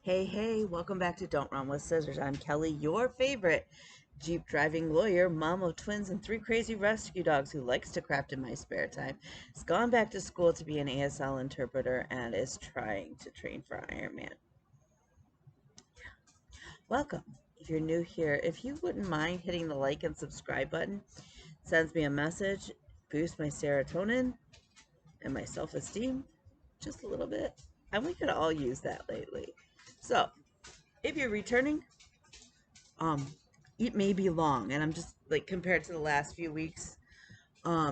Hey, welcome back to Don't Run with Scissors. I'm Kelly, your favorite Jeep driving lawyer, mom of twins and 3 crazy rescue dogs who likes to craft in my spare time. Has gone back to school to be an ASL interpreter and is trying to train for Ironman. Welcome. If you're new here, if you wouldn't mind hitting the like and subscribe button, sends me a message, boosts my serotonin and my self-esteem just a little bit. And we could all use that lately. So, if you're returning, um it may be long, and I'm just like compared to the last few weeks,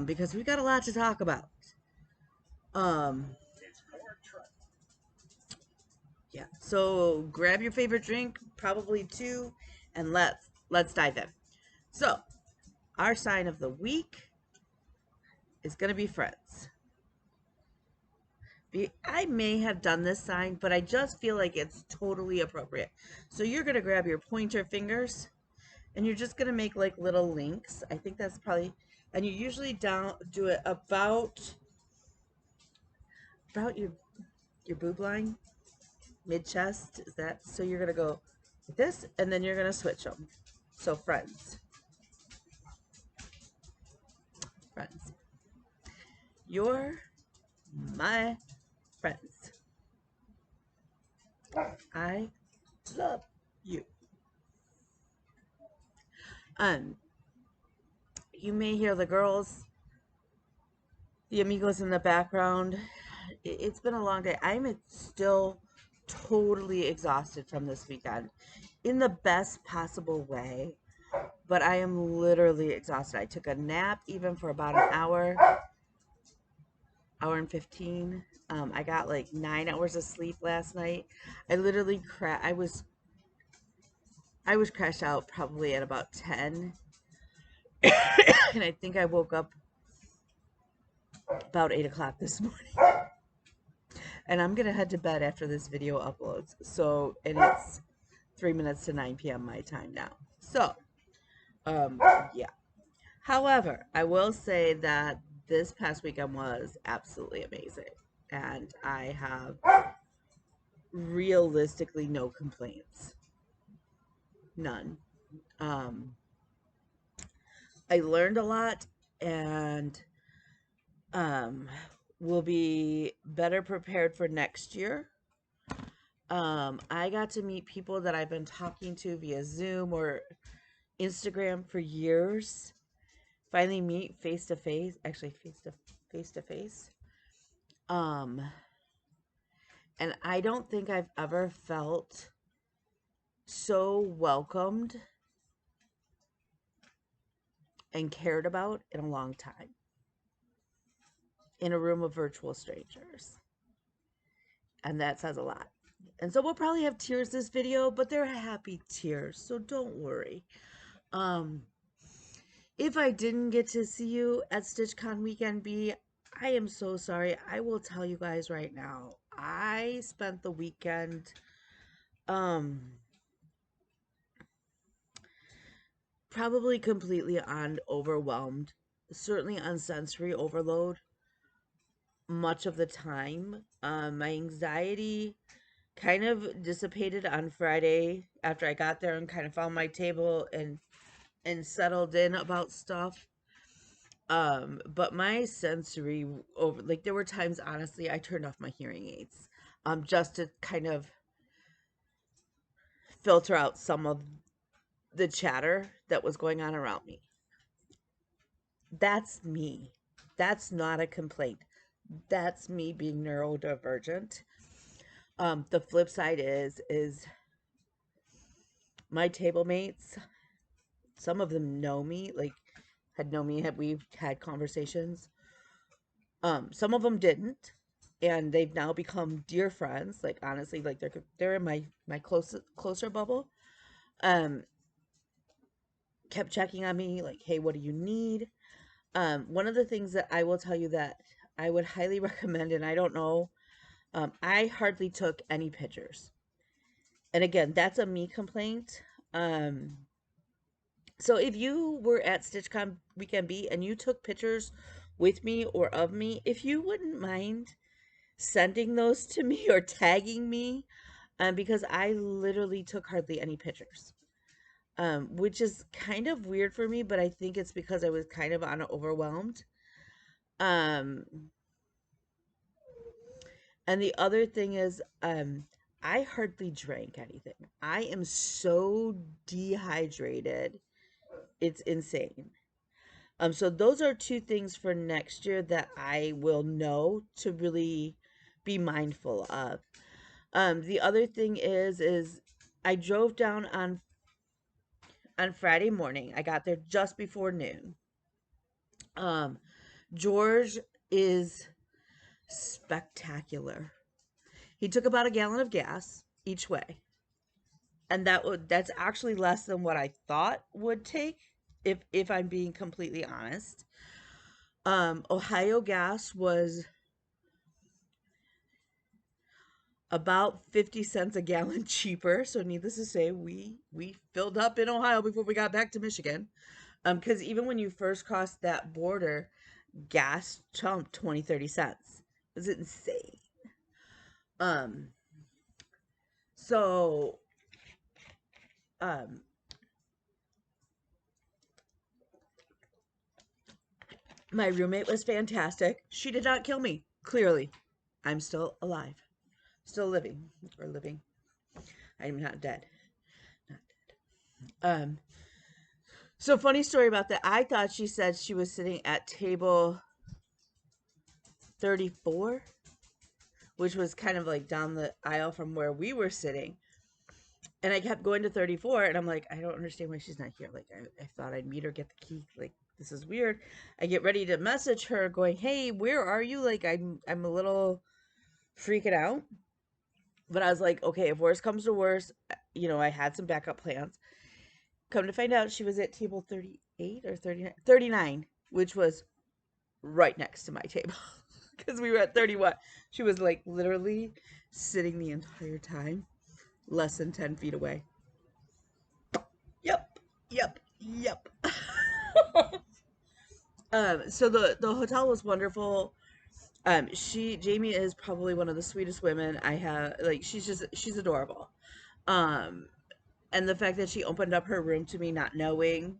because we got a lot to talk about. um yeah, so grab your favorite drink, probably two, and let's dive in. So our sign of the week is going to be friends. I may have done this sign, but I just feel like it's totally appropriate. So you're going to grab your pointer fingers and you're just going to make like little links. I think that's probably, and you usually do it about your boob line, mid chest. Is that so? You're gonna go like this, and then you're gonna switch them. So friends, friends, you're my friends. I love you. Um, you may hear the girls, the amigos in the background. It's been a long day. I'm still totally exhausted from this weekend in the best possible way, but I am literally exhausted. I took a nap even for about an hour and 15. I got like 9 hours of sleep last night. I literally I was crashed out probably at about 10. And I think I woke up about 8 o'clock this morning. And I'm gonna head to bed after this video uploads. So, and it's 3 minutes to 9 p.m. my time now. So, um, yeah. However, I will say that this past weekend was absolutely amazing. And I have realistically no complaints. None. Um, I learned a lot, and um, will be better prepared for next year. I got to meet people that I've been talking to via Zoom or Instagram for years. Finally meet face to face, actually face to face. Um, and I don't think I've ever felt so welcomed and cared about in a long time in a room of virtual strangers. And that says a lot. And so we'll probably have tears this video, but they're happy tears, so don't worry. Um, if I didn't get to see you at StitchCon Weekend B, I am so sorry. I will tell you guys right now. I spent the weekend probably completely overwhelmed, certainly on sensory overload much of the time. My anxiety kind of dissipated on Friday after I got there and kind of found my table and settled in about stuff. But my sensory over, like, there were times honestly I turned off my hearing aids just to kind of filter out some of the chatter that was going on around me. That's me. That's not a complaint. That's me being neurodivergent. The flip side is my table mates, some of them know me, like had known me, we've had conversations. Some of them didn't, and they've now become dear friends. Like, honestly, like they're in my closer bubble. Um, kept checking on me, like, hey, what do you need? One of the things that I will tell you that I would highly recommend, and I don't know, I hardly took any pictures. And again, that's a me complaint. So if you were at StitchCon Weekend B and you took pictures with me or of me, if you wouldn't mind sending those to me or tagging me, because I literally took hardly any pictures, which is kind of weird for me, but I think it's because I was kind of overwhelmed. Um, and the other thing is, I hardly drank anything. I am so dehydrated. It's insane. So those are two things for next year that I will know to really be mindful of. The other thing is I drove down on Friday morning. I got there just before noon. Um, George is spectacular. He took about a gallon of gas each way, and that's actually less than what I thought would take, if I'm being completely honest. Ohio gas was about 50 cents a gallon cheaper. So needless to say, we filled up in Ohio before we got back to Michigan. Because even when you first crossed that border, gas jumped 20-30 cents. It was insane. Um, so um my roommate was fantastic. She did not kill me. Clearly, I'm still alive, still living, or living. I'm not dead. Not dead. So funny story about that. I thought she said she was sitting at table 34, which was kind of like down the aisle from where we were sitting. And I kept going to 34, and I'm like, I don't understand why she's not here. Like, I thought I'd meet her, get the key. Like, this is weird. I get ready to message her, going, "Hey, where are you?" Like, I'm a little freaking out. But I was like, okay, if worse comes to worse, I had some backup plans. Come to find out, she was at table 38 or 39, 39, which was right next to my table. Because we were at 31. She was like literally sitting the entire time, less than 10 feet away. Yep, yep, yep. So the hotel was wonderful. Jamie is probably one of the sweetest women I have. Like, she's adorable. Um, and the fact that she opened up her room to me, not knowing,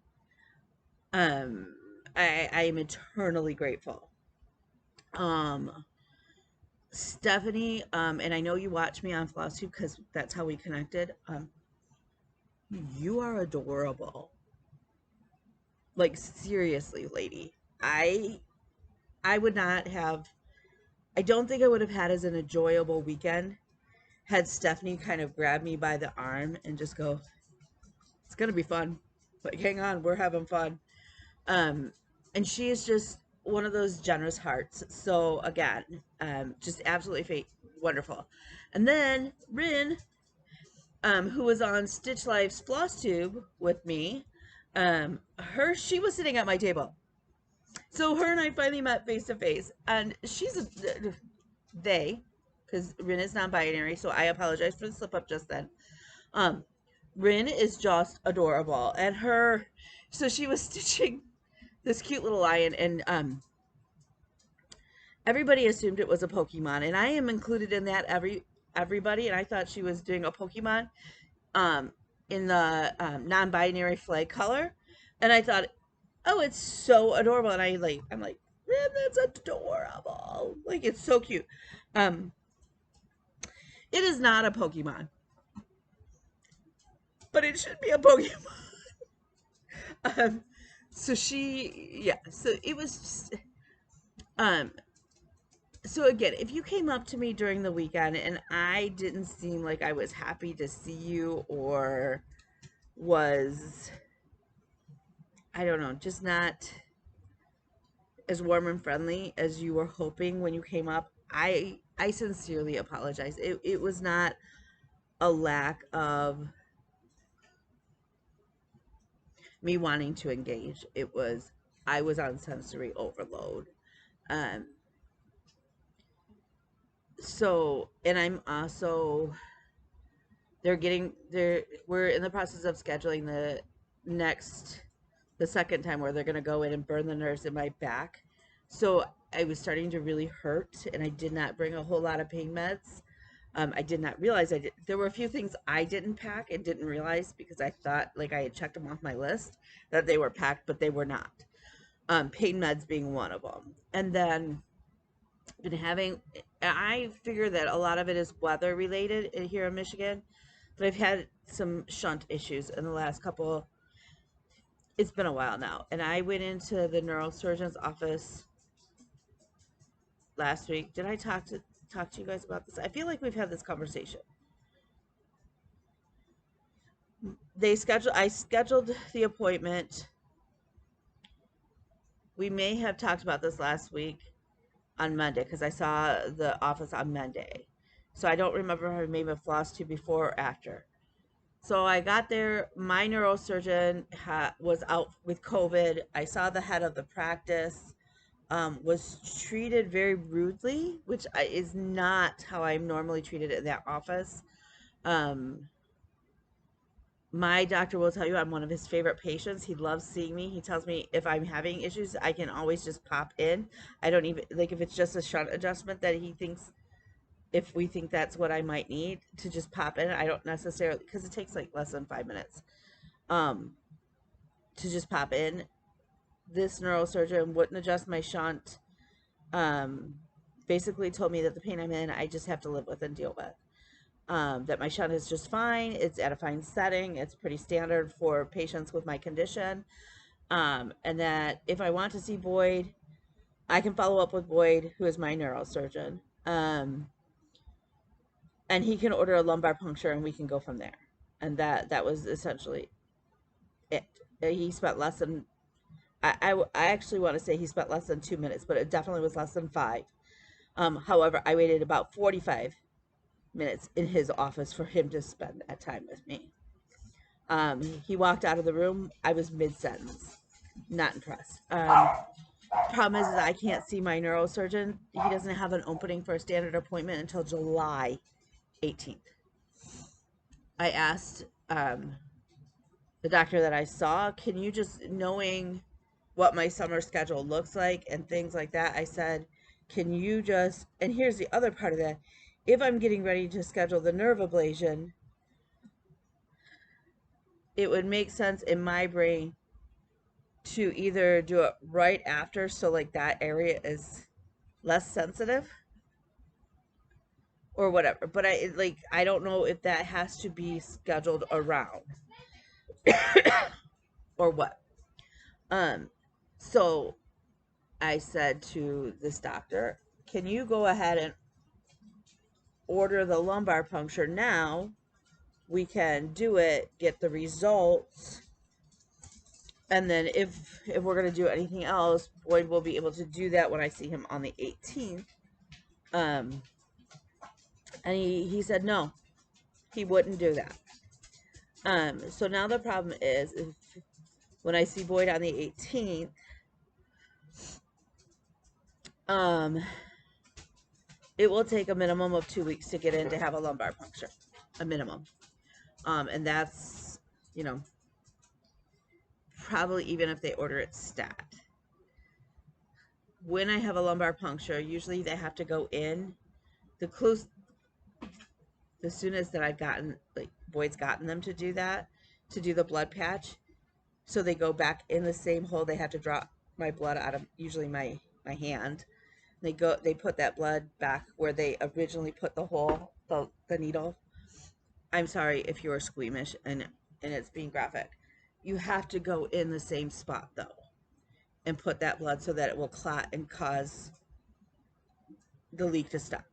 um, I am eternally grateful. Um, Stephanie, and I know you watch me on flosstube because that's how we connected. You are adorable. Like, seriously, lady. I I would not have. I don't think I would have had as an enjoyable weekend had Stephanie kind of grabbed me by the arm and just go, "It's gonna be fun. Like, hang on, we're having fun." Um, and she is just one of those generous hearts. So again, just absolutely wonderful. And then Rin, who was on Stitch Life's floss tube with me, she was sitting at my table. So her and I finally met face to face, and they, because Rin is non-binary, so I apologize for the slip up just then. Um, Rin is just adorable, and so she was stitching this cute little lion, and everybody assumed it was a Pokemon, and I am included in that everybody, and I thought she was doing a Pokemon, um, in the non-binary flag color, and I thought, oh, it's so adorable, and I'm like, Rin, that's adorable, like, it's so cute. Um, it is not a Pokemon, but it should be a Pokemon. um, so it was just, um, so again, if you came up to me during the weekend and I didn't seem like I was happy to see you, or was, I don't know, just not as warm and friendly as you were hoping when you came up, I sincerely apologize. It was not a lack of me wanting to engage. It was, I was on sensory overload. Um and I'm also, we're in the process of scheduling the second time where they're going to go in and burn the nerves in my back. So I was starting to really hurt, and I did not bring a whole lot of pain meds. I did not realize there were a few things I didn't pack and didn't realize because I thought like I had checked them off my list that they were packed, but they were not. Pain meds being one of them. And then been having, I figure that a lot of it is weather related here in Michigan, but I've had some shunt issues in the last couple, it's been a while now. And I went into the neurosurgeon's office last week. Did I talk to you guys about this? I feel like we've had this conversation. I scheduled the appointment. We may have talked about this last week on Monday because I saw the office on Monday. So I don't remember if I made a floss tube before or after. So I got there. My neurosurgeon was out with COVID. I saw the head of the practice, was treated very rudely, which is not how I'm normally treated in that office. My doctor will tell you I'm one of his favorite patients. He loves seeing me. He tells me if I'm having issues, I can always just pop in. I don't even, like, if it's just a shunt adjustment that he thinks, if we think that's what I might need, to just pop in. I don't necessarily, because it takes like less than 5 minutes to just pop in. This neurosurgeon wouldn't adjust my shunt. Basically told me that the pain I'm in, I just have to live with and deal with. That my shunt is just fine. It's at a fine setting. It's pretty standard for patients with my condition. And that if I want to see Boyd, I can follow up with Boyd, who is my neurosurgeon. And he can order a lumbar puncture and we can go from there. And that was essentially it. He spent less than, I actually want to say he spent less than 2 minutes, but it definitely was less than 5. However, I waited about 45 minutes in his office for him to spend that time with me. He walked out of the room. I was mid-sentence. Not impressed. Problem is I can't see my neurosurgeon. He doesn't have an opening for a standard appointment until July 18th. I asked the doctor that I saw, can you just, knowing what my summer schedule looks like and things like that, I said, can you just, and here's the other part of that, if I'm getting ready to schedule the nerve ablation, it would make sense in my brain to either do it right after, so like that area is less sensitive or whatever. But I don't know if that has to be scheduled around or what. So I said to this doctor, can you go ahead and order the lumbar puncture now? We can do it, get the results, and then if we're going to do anything else, Boyd will be able to do that when I see him on the 18th. And he said no, he wouldn't do that. So now the problem is, if when I see Boyd on the 18th, it will take a minimum of 2 weeks to get in to have a lumbar puncture, a minimum. And that's, probably even if they order it stat. When I have a lumbar puncture, usually they have to go in. The soonest that I've gotten, like Boyd's gotten them to do that, to do the blood patch. So they go back in the same hole. They have to drop my blood out of usually my hand. They put that blood back where they originally put the hole, the needle. I'm sorry if you're squeamish and it's being graphic. You have to go in the same spot though and put that blood so that it will clot and cause the leak to stop.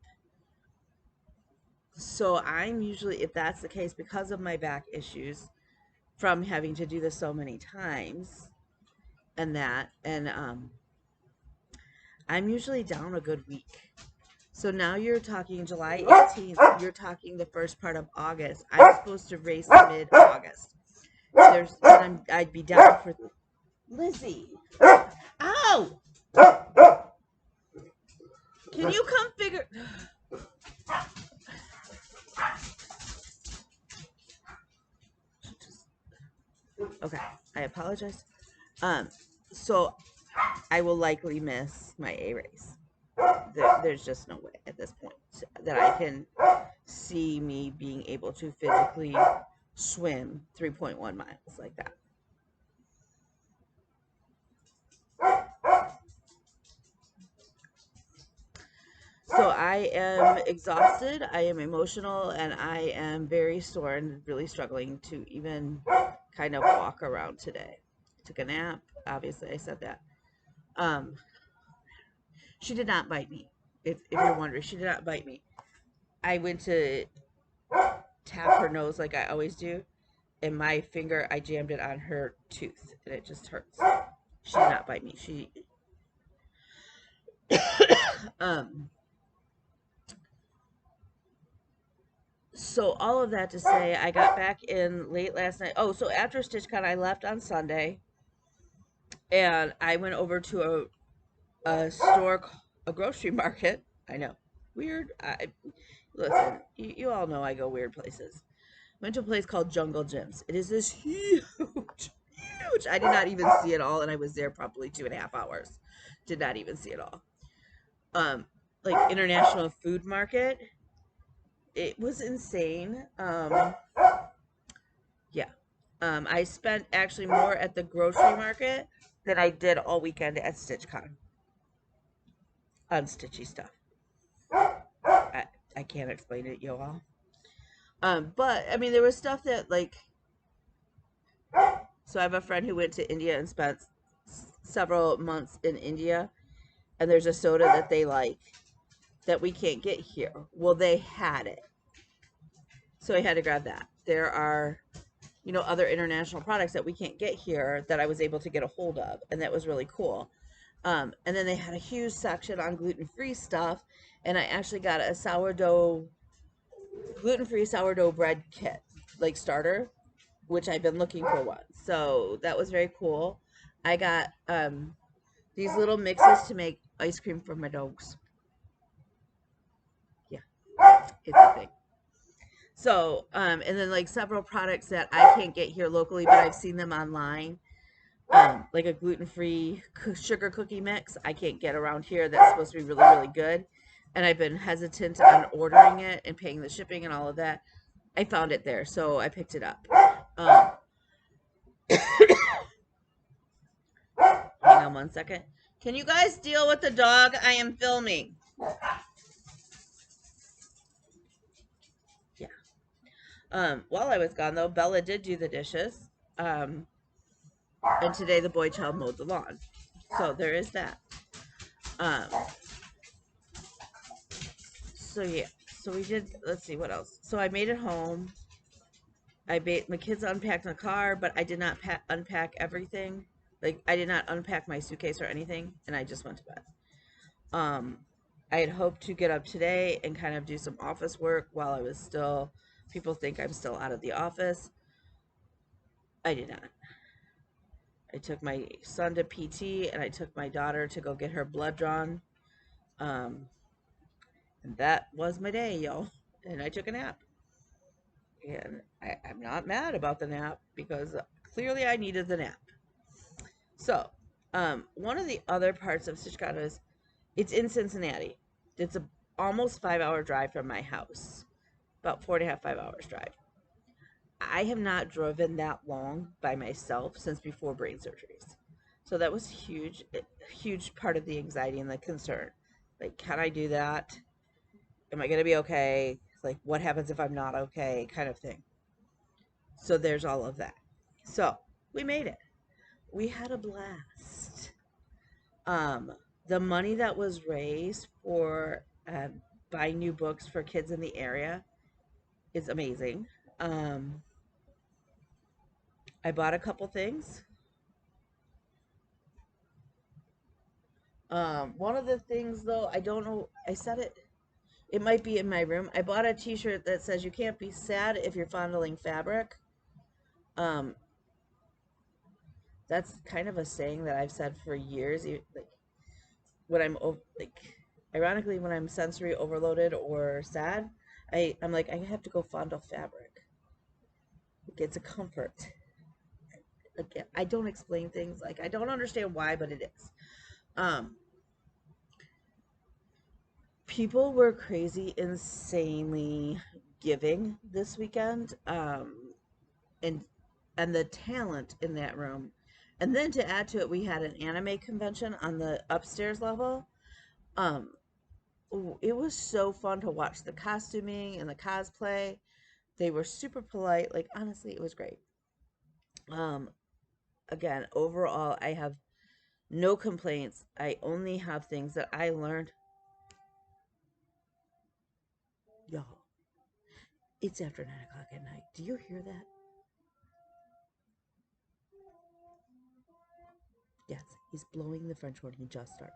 So I'm usually, if that's the case, because of my back issues from having to do this so many times and I'm usually down a good week. So now you're talking July 18th, you're talking the first part of August. I'm supposed to race mid-August. I'd be down for Lizzie. Ow! Can you come figure? Okay, I apologize. So I will likely miss my A race. There's just no way at this point that I can see me being able to physically swim 3.1 miles like that. So I am exhausted, I am emotional, and I am very sore and really struggling to even kind of walk around today. I took a nap, obviously I said that. Um, she did not bite me. If you're wondering, she did not bite me. I went to tap her nose like I always do, and my finger, I jammed it on her tooth, and it just hurts. She did not bite me. She, um, so all of that to say, I got back in late last night. Oh, so after StitchCon, I left on Sunday, and I went over to a store, a grocery market. I know, weird. Listen, you all know I go weird places. Went to a place called Jungle Gyms. It is this huge, huge. I did not even see it all, and I was there probably 2.5 hours. Did not even see it all. Like International Food Market. It was insane. Yeah. I spent actually more at the grocery market than I did all weekend at StitchCon on stitchy stuff. I can't explain it, y'all. But I mean, there was stuff that like. So I have a friend who went to India and spent several months in India, and there's a soda that they like that we can't get here. Well, they had it, so I had to grab that. There are, other international products that we can't get here that I was able to get a hold of, and that was really cool. And then they had a huge section on gluten-free stuff, and I actually got a gluten-free sourdough bread kit, like starter, which I've been looking for one. So that was very cool. I got these little mixes to make ice cream for my dogs. Yeah, it's a thing. So, and then like several products that I can't get here locally, but I've seen them online. Like a gluten-free sugar cookie mix I can't get around here that's supposed to be really, really good. And I've been hesitant on ordering it and paying the shipping and all of that. I found it there, so I picked it up. Hang on one second. Can you guys deal with the dog? I am filming. Yeah. While I was gone, though, Bella did do the dishes. And today the boy child mowed the lawn. So there is that. Um, so yeah. So we did, let's see, what else? So I made it home. My kids unpacked my car, but I did not unpack everything. Like, I did not unpack my suitcase or anything, and I just went to bed. Um, I had hoped to get up today and kind of do some office work while I was still, people think I'm still out of the office. I did not. I took my son to PT, and I took my daughter to go get her blood drawn. And that was my day, y'all. And I took a nap. And I'm not mad about the nap because clearly I needed the nap. So, one of the other parts of StitchCon is it's in Cincinnati. It's a almost 5-hour drive from my house, about 4.5, 5 hours drive. I have not driven that long by myself since before brain surgeries. So that was huge, a huge part of the anxiety and the concern. Like, can I do that? Am I going to be okay? Like, what happens if I'm not okay? Kind of thing. So there's all of that. So we made it. We had a blast. The money that was raised for buying new books for kids in the area is amazing. I bought a couple things. One of the things, though, I don't know, I said it, it might be in my room. I bought a t-shirt that says you can't be sad if you're fondling fabric. Um, that's kind of a saying that I've said for years. Like, when I'm, like, ironically, when I'm sensory overloaded or sad, I'm like, I have to go fondle fabric. It's a comfort. Like, I don't explain things. Like, I don't understand why, but it is. People were crazy, insanely giving this weekend, and the talent in that room. And then to add to it, we had an anime convention on the upstairs level. Um, it was so fun to watch the costuming and the cosplay. They were super polite. Like, honestly, it was great. Um, Again, overall, I have no complaints. I only have things that I learned. Y'all, it's after 9 o'clock at night. Do you hear that? Yes, he's blowing the French horn. He just started.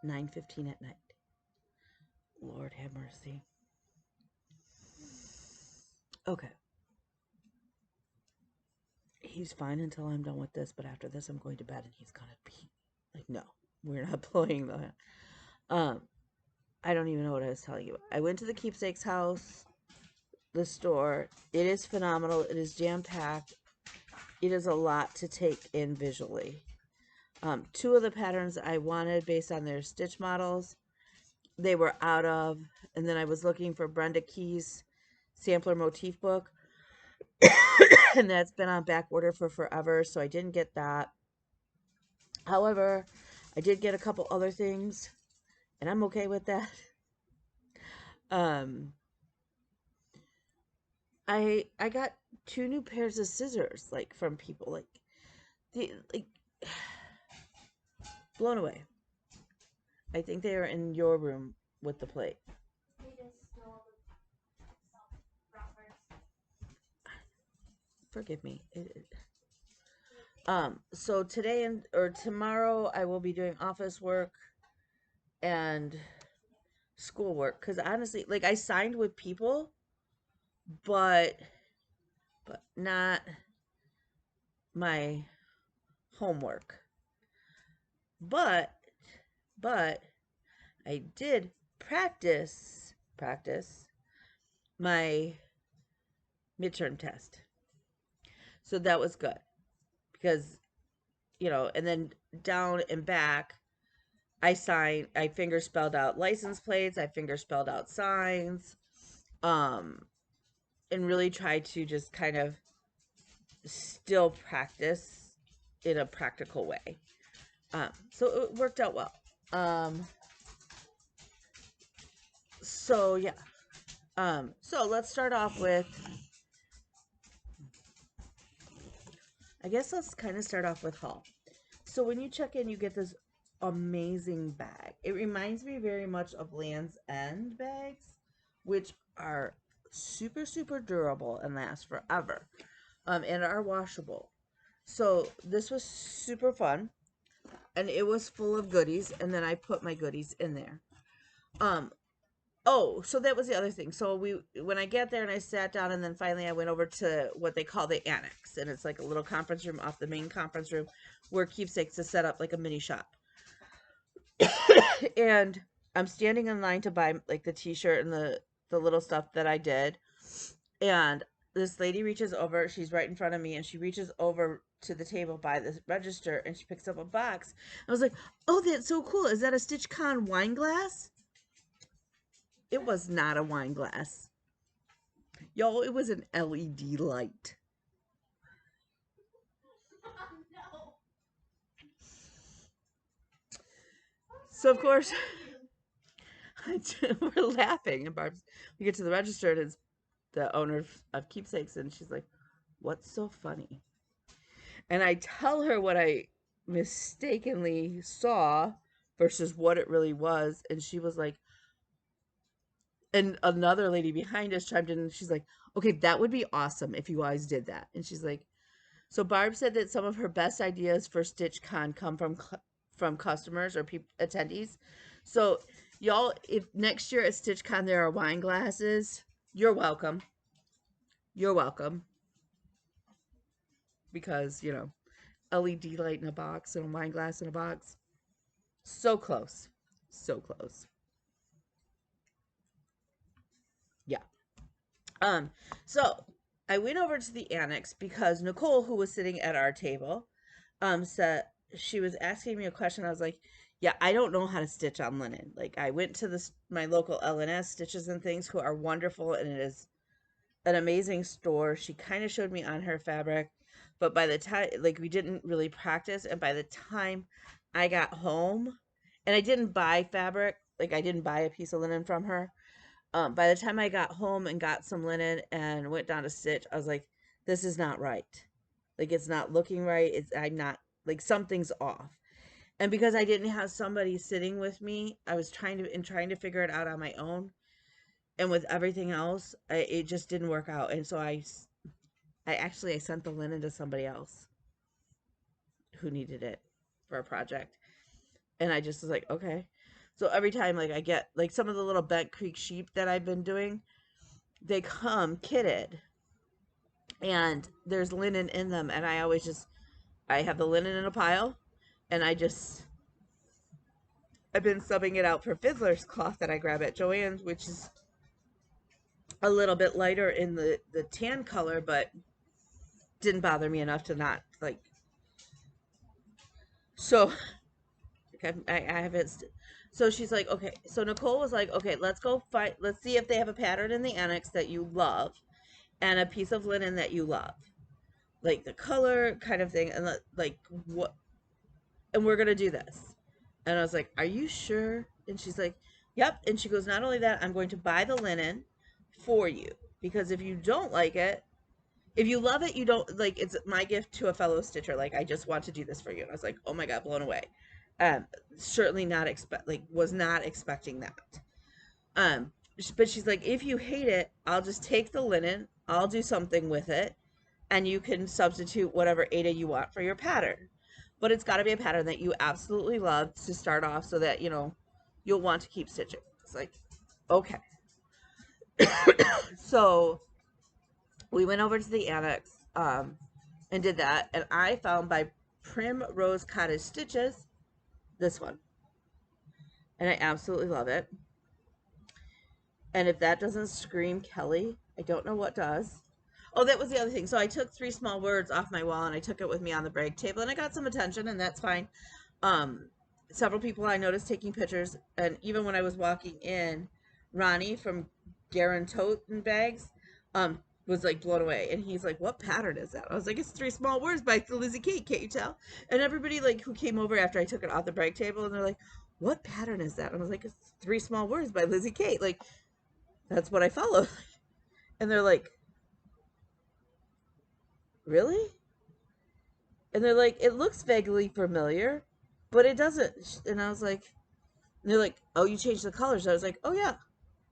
9:15 at night. Lord have mercy. Okay. He's fine until I'm done with this, but after this, I'm going to bed and he's gonna be like, no, we're not blowing the. I don't even know what I was telling you. I went to the Keepsakes house, the store. It is phenomenal. It is jam packed. It is a lot to take in visually. Two of the patterns I wanted based on their stitch models, they were out of, and then I was looking for Brenda Key's sampler motif book, and that's been on back order for forever, so I didn't get that. However, I did get a couple other things, and I'm okay with that. Um, I got 2 new pairs of scissors, like, from people, like blown away. I think they are in your room with the plate. Forgive me. So today or tomorrow I will be doing office work and schoolwork, because honestly, like, I signed with people, but not my homework. But I did practice my midterm test. So that was good, because, and then down and back, I finger spelled out license plates, I finger spelled out signs, and really tried to just kind of still practice in a practical way. So it worked out well. So yeah. So let's start off with, I guess let's kind of start off with haul. So when you check in, you get this amazing bag. It reminds me very much of Land's End bags, which are super, super durable and last forever, and are washable. So this was super fun, and it was full of goodies, and then I put my goodies in there. Oh, so that was the other thing. So when I get there and I sat down, and then finally I went over to what they call the annex, and it's like a little conference room off the main conference room where Keepsakes is set up like a mini shop. And I'm standing in line to buy like the t-shirt and the little stuff that I did. And this lady reaches over, she's right in front of me, and she reaches over to the table by the register and she picks up a box. I was like, "Oh, that's so cool. Is that a StitchCon wine glass?" It was not a wine glass. Y'all, it was an LED light. So of course, we're laughing, and we get to the register, and it's the owner of Keepsakes, and she's like, "What's so funny?" And I tell her what I mistakenly saw versus what it really was, and she was like, and another lady behind us chimed in, and she's like, "Okay, that would be awesome if you guys did that." And she's like, so Barb said that some of her best ideas for StitchCon come from customers or attendees. So y'all, if next year at StitchCon there are wine glasses, you're welcome. You're welcome. Because, LED light in a box and a wine glass in a box. So close. So close. Yeah. So I went over to the annex because Nicole, who was sitting at our table, said she was asking me a question. I was like, Yeah, I don't know how to stitch on linen. Like I went to this my local L&S Stitches and Things, who are wonderful, and it is an amazing store. She kind of showed me on her fabric, but by the time, like, we didn't really practice, and by the time I got home, and I didn't buy fabric, like I didn't buy a piece of linen from her. By the time I got home and got some linen and went down to stitch, I was like, this is not right. Like it's not looking right. I'm not, like, something's off. And because I didn't have somebody sitting with me, I was trying to figure it out on my own. And with everything else, it just didn't work out. And so I sent the linen to somebody else who needed it for a project. And I just was like, okay. So every time, like, I get, like, some of the little Bent Creek sheep that I've been doing, they come kitted, and there's linen in them, and I have the linen in a pile, and I've been subbing it out for Fiddler's cloth that I grab at Joann's, which is a little bit lighter in the tan color, but didn't bother me enough to not, like, so okay, I have it. So she's like, okay. So Nicole was like, okay, let's go find. Let's see if they have a pattern in the annex that you love, and a piece of linen that you love, like the color kind of thing, and like what. And we're gonna do this. And I was like, are you sure? And she's like, yep. And she goes, not only that, I'm going to buy the linen for you, because if you don't like it, if you love it, you don't like, it's my gift to a fellow stitcher. Like, I just want to do this for you. And I was like, oh my God, blown away. Certainly not was not expecting that. Um, but she's like, if you hate it, I'll just take the linen, I'll do something with it, and you can substitute whatever Ada you want for your pattern. But it's got to be a pattern that you absolutely love to start off, so that, you'll want to keep stitching. It's like, okay. So we went over to the annex, and did that, and I found by Primrose Cottage Stitches this one, and I absolutely love it. And if that doesn't scream Kelly, I don't know what does. Oh, that was the other thing. So I took 3 small words off my wall, and I took it with me on the break table, and I got some attention, and that's fine. Um, Several people I noticed taking pictures, and even when I was walking in, Ronnie from Garin Tote and Bags, was like blown away, and he's like, "What pattern is that?" I was like, "It's 3 small words by Lizzie Kate. Can't you tell?" And everybody, like, who came over after I took it off the break table, and they're like, "What pattern is that?" And I was like, "It's 3 small words by Lizzie Kate. Like, that's what I follow." And they're like, "Really?" And they're like, "It looks vaguely familiar, but it doesn't." And I was like, and they're like, "Oh, you changed the colors." I was like, "Oh yeah."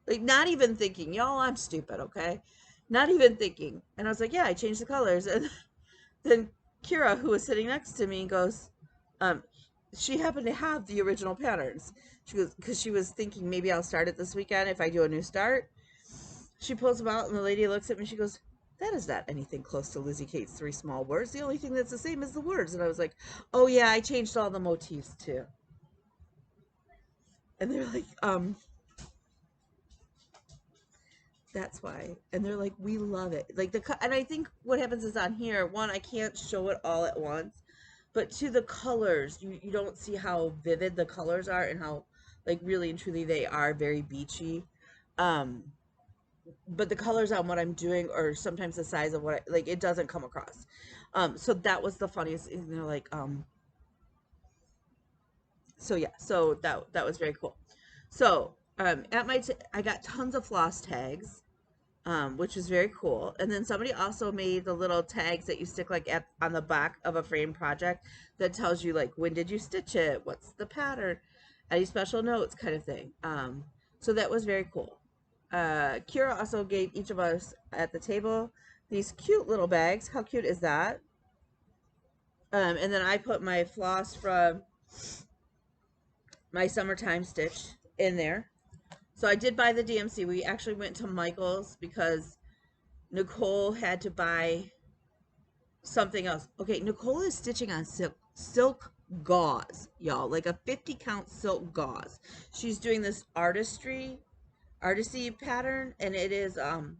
Like, not even thinking. Y'all, I'm stupid, okay? Not even thinking. And I was like, "Yeah, I changed the colors." And then Kira, who was sitting next to me, goes, um, she happened to have the original patterns. She goes, because she was thinking, maybe I'll start it this weekend if I do a new start. She pulls them out, and the lady looks at me. She goes, "That is not anything close to Lizzie Kate's 3 small words. The only thing that's the same is the words." And I was like, "Oh yeah, I changed all the motifs too." And they're like, "That's why." And they're like, "We love it." Like, and I think what happens is, on here, one, I can't show it all at once, but two, the colors, you don't see how vivid the colors are, and how, like, really and truly they are very beachy. Um, but the colors on what I'm doing, or sometimes the size of like, it doesn't come across. So that was the funniest. And they're like, so yeah, so that was very cool. So at I got tons of floss tags, which was very cool. And then somebody also made the little tags that you stick, like, on the back of a frame project, that tells you, like, when did you stitch it, what's the pattern, any special notes, kind of thing. So that was very cool. Kira also gave each of us at the table these cute little bags. How cute is that? And then I put my floss from my summertime stitch in there. So I did buy the DMC. We actually went to Michael's because Nicole had to buy something else. Okay, Nicole is stitching on silk gauze, y'all, like a 50 count silk gauze. She's doing this artisty pattern, and it is on,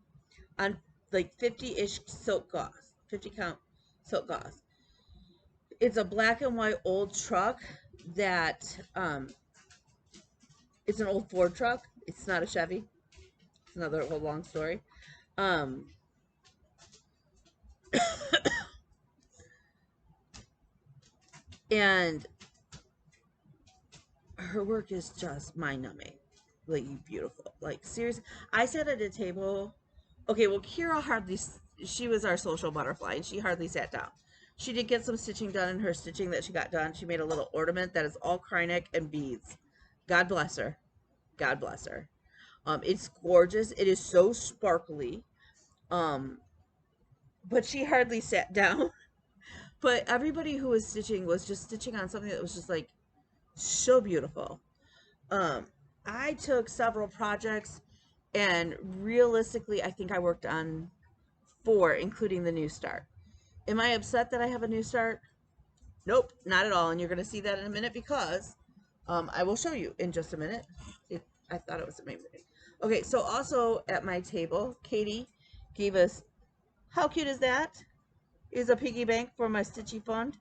like, 50-ish silk gauze, 50 count silk gauze. It's a black and white old truck, that it's an old Ford truck. It's not a Chevy. It's another whole long story. Um, and her work is just mind-numbing, like beautiful, like seriously. I sat at a table. Okay, well, Kira hardly, she was our social butterfly, and she hardly sat down. She did get some stitching done, and her stitching that she got done, she made a little ornament that is all krynic and beads. God bless her. God bless her. It's gorgeous. It is so sparkly. Um, but she hardly sat down. But everybody who was stitching was just stitching on something that was just like so beautiful. Um, I took several projects, and realistically, I think I worked on 4, including the new start. Am I upset that I have a new start? Nope, not at all. And you're going to see that in a minute because I will show you in just a minute. I thought it was amazing. Okay, so also at my table, Katie gave us, how cute is that? Is a piggy bank for my stitchy fund.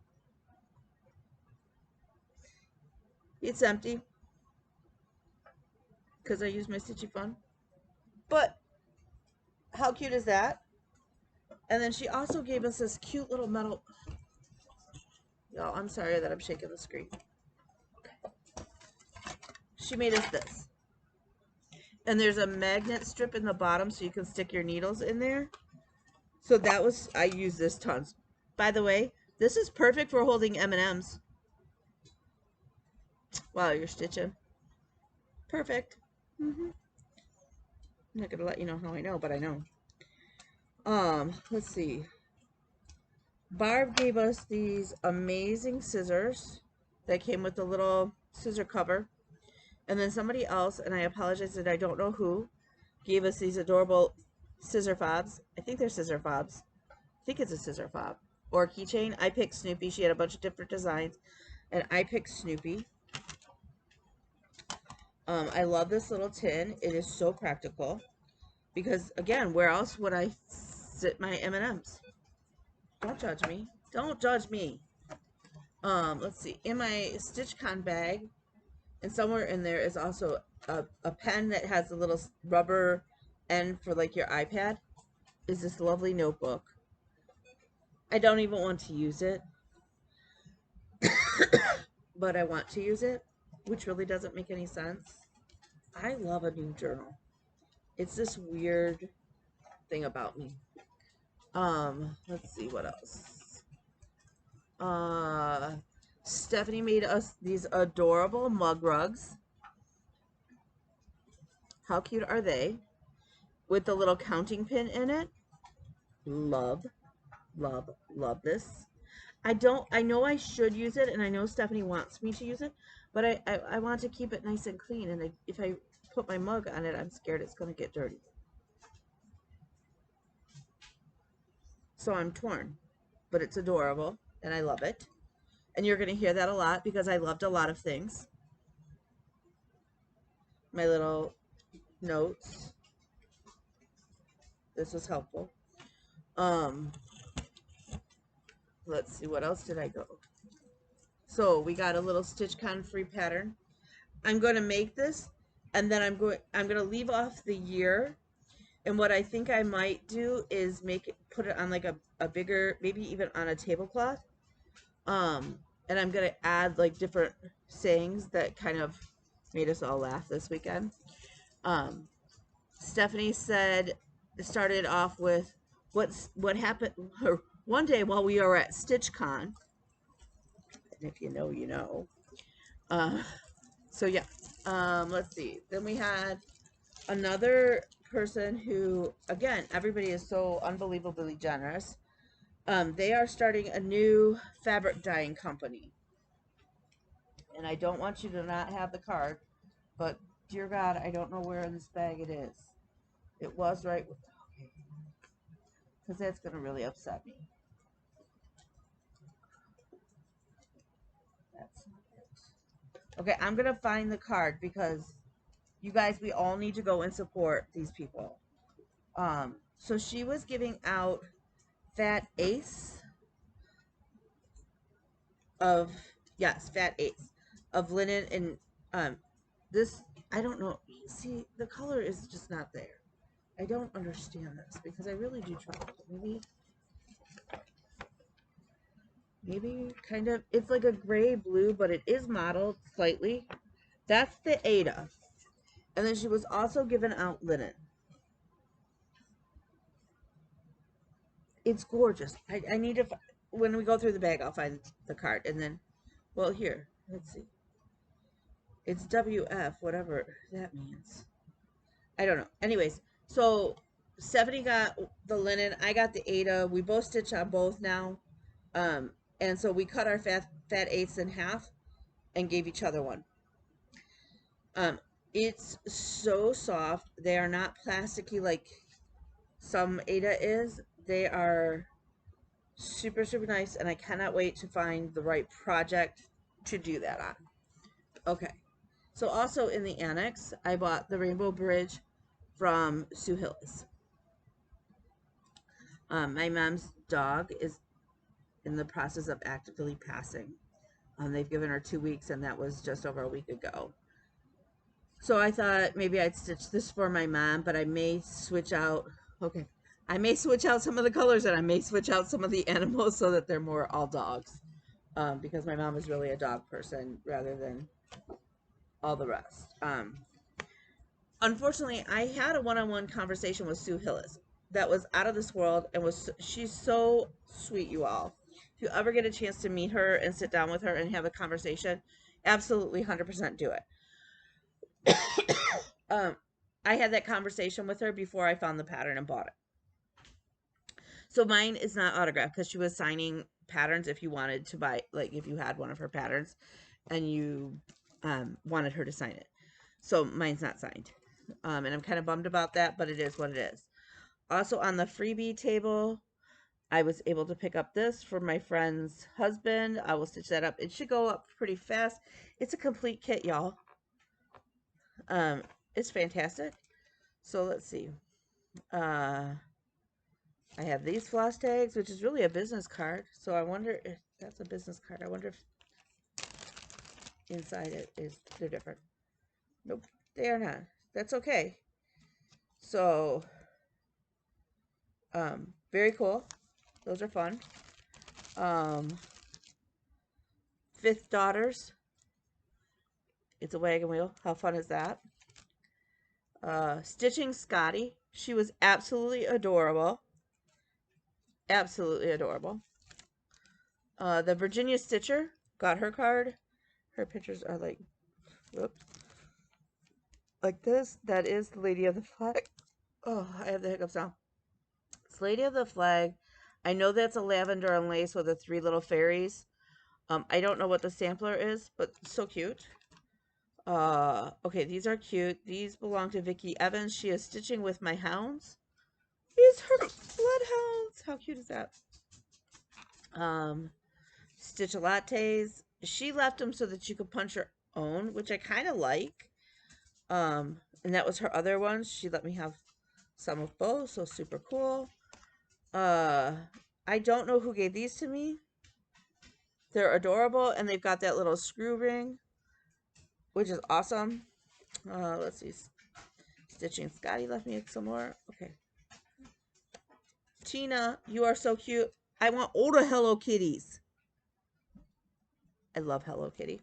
It's empty because I use my stitchy fund. But how cute is that? And then she also gave us this cute little metal. Y'all, I'm sorry that I'm shaking the screen. She made us this. And there's a magnet strip in the bottom so you can stick your needles in there. So that was, I use this tons. By the way, this is perfect for holding M&Ms while you're stitching. Perfect. I'm not gonna let you know how I know, but I know. Let's see. Barb gave us these amazing scissors that came with the little scissor cover. And then somebody else, and I apologize that I don't know who, gave us these adorable scissor fobs. I think they're scissor fobs. I think it's a scissor fob. Or a keychain. I picked Snoopy. She had a bunch of different designs. And I picked Snoopy. I love this little tin. It is so practical. Because, again, where else would I sit my M&Ms? Don't judge me. Don't judge me. Let's see. In my stitchcon bag, and somewhere in there is also a pen that has a little rubber end for like your iPad, is this lovely notebook. I don't even want to use it, but I want to use it, which really doesn't make any sense. I love a new journal. It's this weird thing about me. Let's see what else. Stephanie made us these adorable mug rugs. How cute are they? With the little counting pin in it. Love, love, love this. I know I should use it, and I know Stephanie wants me to use it, but I want to keep it nice and clean, and if I put my mug on it, I'm scared it's going to get dirty. So I'm torn, but it's adorable, and I love it. And you're going to hear that a lot because I loved a lot of things. My little notes. This was helpful. Let's see, what else did I go? So we got a little StitchCon free pattern. I'm going to make this, and then I'm going to leave off the year. And what I think I might do is put it on like a bigger, maybe even on a tablecloth. And I'm going to add like different sayings that kind of made us all laugh this weekend. Stephanie started off with what happened one day while we were at StitchCon. And if you know, you know. So yeah, let's see. Then we had another person who, again, everybody is so unbelievably generous. They are starting a new fabric dyeing company. And I don't want you to not have the card, but dear God, I don't know where in this bag it is. It was right, okay, because that's going to really upset me. That's not it. Okay, I'm going to find the card because you guys, we all need to go and support these people. So she was giving out Fat Ace Fat Ace. of linen. And this, I don't know. See, the color is just not there. I don't understand this because I really do try. Maybe kind of, it's like a gray blue, but it is mottled slightly. That's the Ada. And then she was also given out linen. It's gorgeous. I need to, when we go through the bag, I'll find the card. And then, well, here, let's see. It's WF, whatever that means. I don't know. Anyways, so Stephanie got the linen. I got the Ada. We both stitch on both now. Um, and so we cut our fat eighths in half and gave each other one. It's so soft. They are not plasticky like some Ada is. They are super, super nice, and I cannot wait to find the right project to do that on. Okay. So also in the annex, I bought the Rainbow Bridge from Sue Hillis. My mom's dog is in the process of actively passing. They've given her 2 weeks, and that was just over a week ago. So I thought maybe I'd stitch this for my mom, but I may switch out. Okay. I may switch out some of the colors, and I may switch out some of the animals so that they're more all dogs. Because my mom is really a dog person rather than all the rest. Unfortunately, I had a one-on-one conversation with Sue Hillis that was out of this world, and she's so sweet, you all. If you ever get a chance to meet her and sit down with her and have a conversation, absolutely 100% do it. I had that conversation with her before I found the pattern and bought it. So mine is not autographed because she was signing patterns if you wanted to buy, like if you had one of her patterns and you wanted her to sign it. So mine's not signed. And I'm kind of bummed about that, but it is what it is. Also on the freebie table, I was able to pick up this for my friend's husband. I will stitch that up. It should go up pretty fast. It's a complete kit, y'all. It's fantastic. So let's see. I have these floss tags, which is really a business card. So I wonder if that's a business card. I wonder if inside it is, they're different. Nope, they are not. That's okay. So, very cool. Those are fun. Fifth Daughters. It's a wagon wheel. How fun is that? Stitching Scotty. She was absolutely adorable. Absolutely adorable. The Virginia Stitcher. Got her card. Her pictures are like, whoops. Like this. That is the Lady of the Flag. Oh, I have the hiccups now. It's Lady of the Flag. I know that's a lavender and lace with the 3 little fairies. I don't know what the sampler is, but so cute. Okay, these are cute. These belong to Vicki Evans. She is stitching with my hounds. These are bloodhounds. How cute is that? Stitch lattes. She left them so that you could punch your own, which I kind of like. And that was her other ones. She let me have some of both, so super cool. I don't know who gave these to me. They're adorable, and they've got that little screw ring, which is awesome. Let's see. Stitching Scotty left me some more. Okay. Tina, you are so cute. I want all the Hello Kitties. I love Hello Kitty.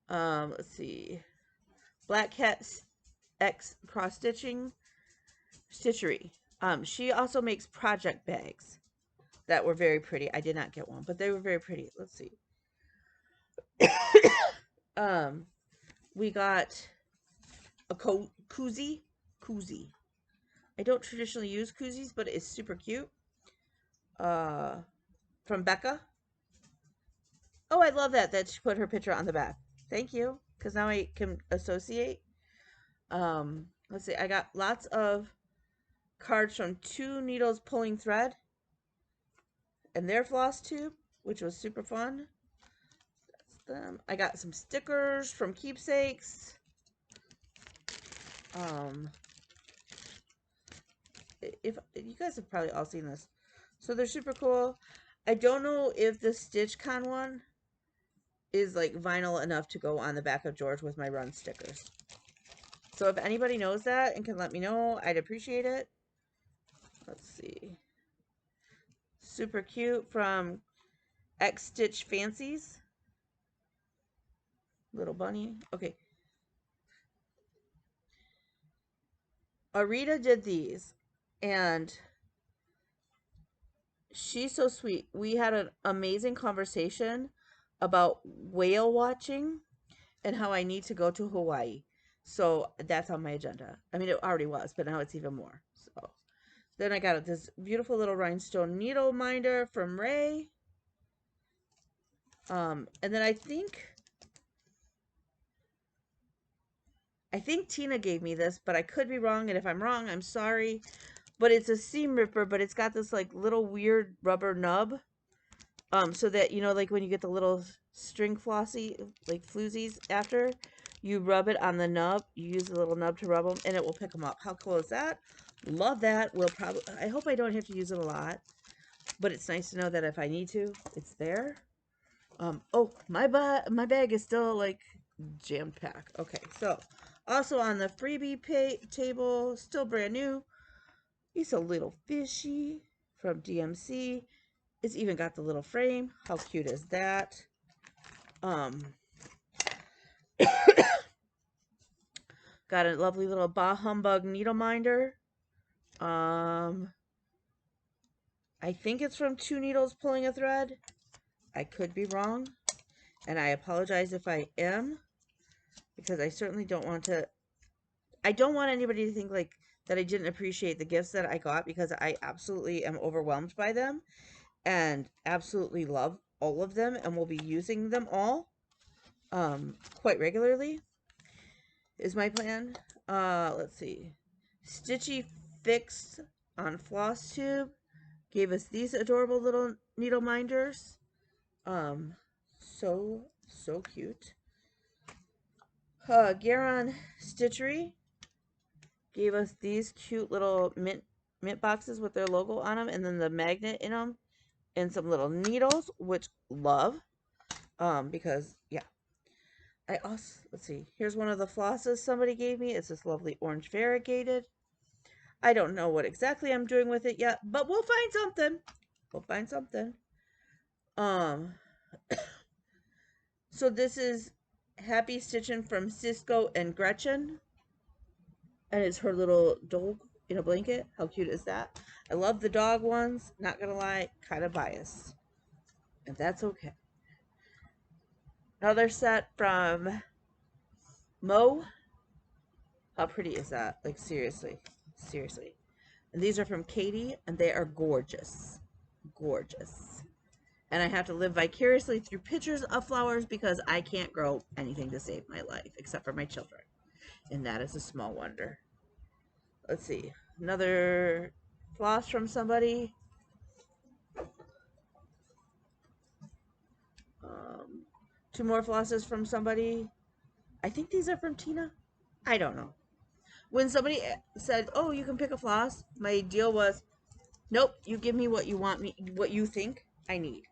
Let's see. Black Cat X Cross Stitching Stitchery. She also makes project bags that were very pretty. I did not get one, but they were very pretty. Let's see. We got a koozie. I don't traditionally use koozies, but it's super cute. From Becca. Oh, I love that she put her picture on the back. Thank you, because now I can associate. Let's see. I got lots of cards from 2 Needles Pulling Thread and their floss tube, which was super fun. That's them. I got some stickers from Keepsakes. If you guys have probably all seen this, so they're super cool. I don't know if the StitchCon one is like vinyl enough to go on the back of George with my run stickers. So if anybody knows that and can let me know, I'd appreciate it. Let's see. Super cute from X Stitch Fancies. Little bunny. Okay. Arita did these, and she's so sweet. We had an amazing conversation about whale watching and how I need to go to Hawaii. So that's on my agenda. I mean, it already was, but now it's even more. So then I got this beautiful little rhinestone needle minder from Ray. And then I think Tina gave me this, but I could be wrong. And if I'm wrong, I'm sorry. But it's a seam ripper, but it's got this like little weird rubber nub. So that, you know, like when you get the little string flossy, like floozies after, you rub it on the nub. You use the little nub to rub them, and it will pick them up. How cool is that? Love that. I hope I don't have to use it a lot, but it's nice to know that if I need to, it's there. Oh, my bag is still like jam-packed. Okay, so also on the freebie table, still brand new, he's a little fishy from DMC. It's even got the little frame. How cute is that? Got a lovely little Bah Humbug needle minder. I think it's from 2 needles pulling a thread. I could be wrong, and I apologize if I am, because I certainly don't want to. I don't want anybody to think like that I didn't appreciate the gifts that I got, because I absolutely am overwhelmed by them and absolutely love all of them and will be using them all quite regularly is my plan. Let's see. Stitchy Fix on flosstube gave us these adorable little needle minders. So cute. Garon Stitchery gave us these cute little mint boxes with their logo on them, and then the magnet in them, and some little needles, which love. Because yeah. I also, let's see, here's one of the flosses somebody gave me. It's this lovely orange variegated. I don't know what exactly I'm doing with it yet, but we'll find something. We'll find something. So this is Happy Stitching from Cisco and Gretchen. And it's her little dog in a blanket. How cute is that? I love the dog ones. Not gonna lie, kind of biased. And that's okay. Another set from Mo. How pretty is that? Like, seriously. Seriously. And these are from Katie, and they are gorgeous. Gorgeous. And I have to live vicariously through pictures of flowers because I can't grow anything to save my life except for my children. And that is a small wonder. Let's see. Another floss from somebody. 2 more flosses from somebody. I think these are from Tina. I don't know. When somebody said, "Oh, you can pick a floss," my deal was, "Nope, you give me what you want me, what you think I need."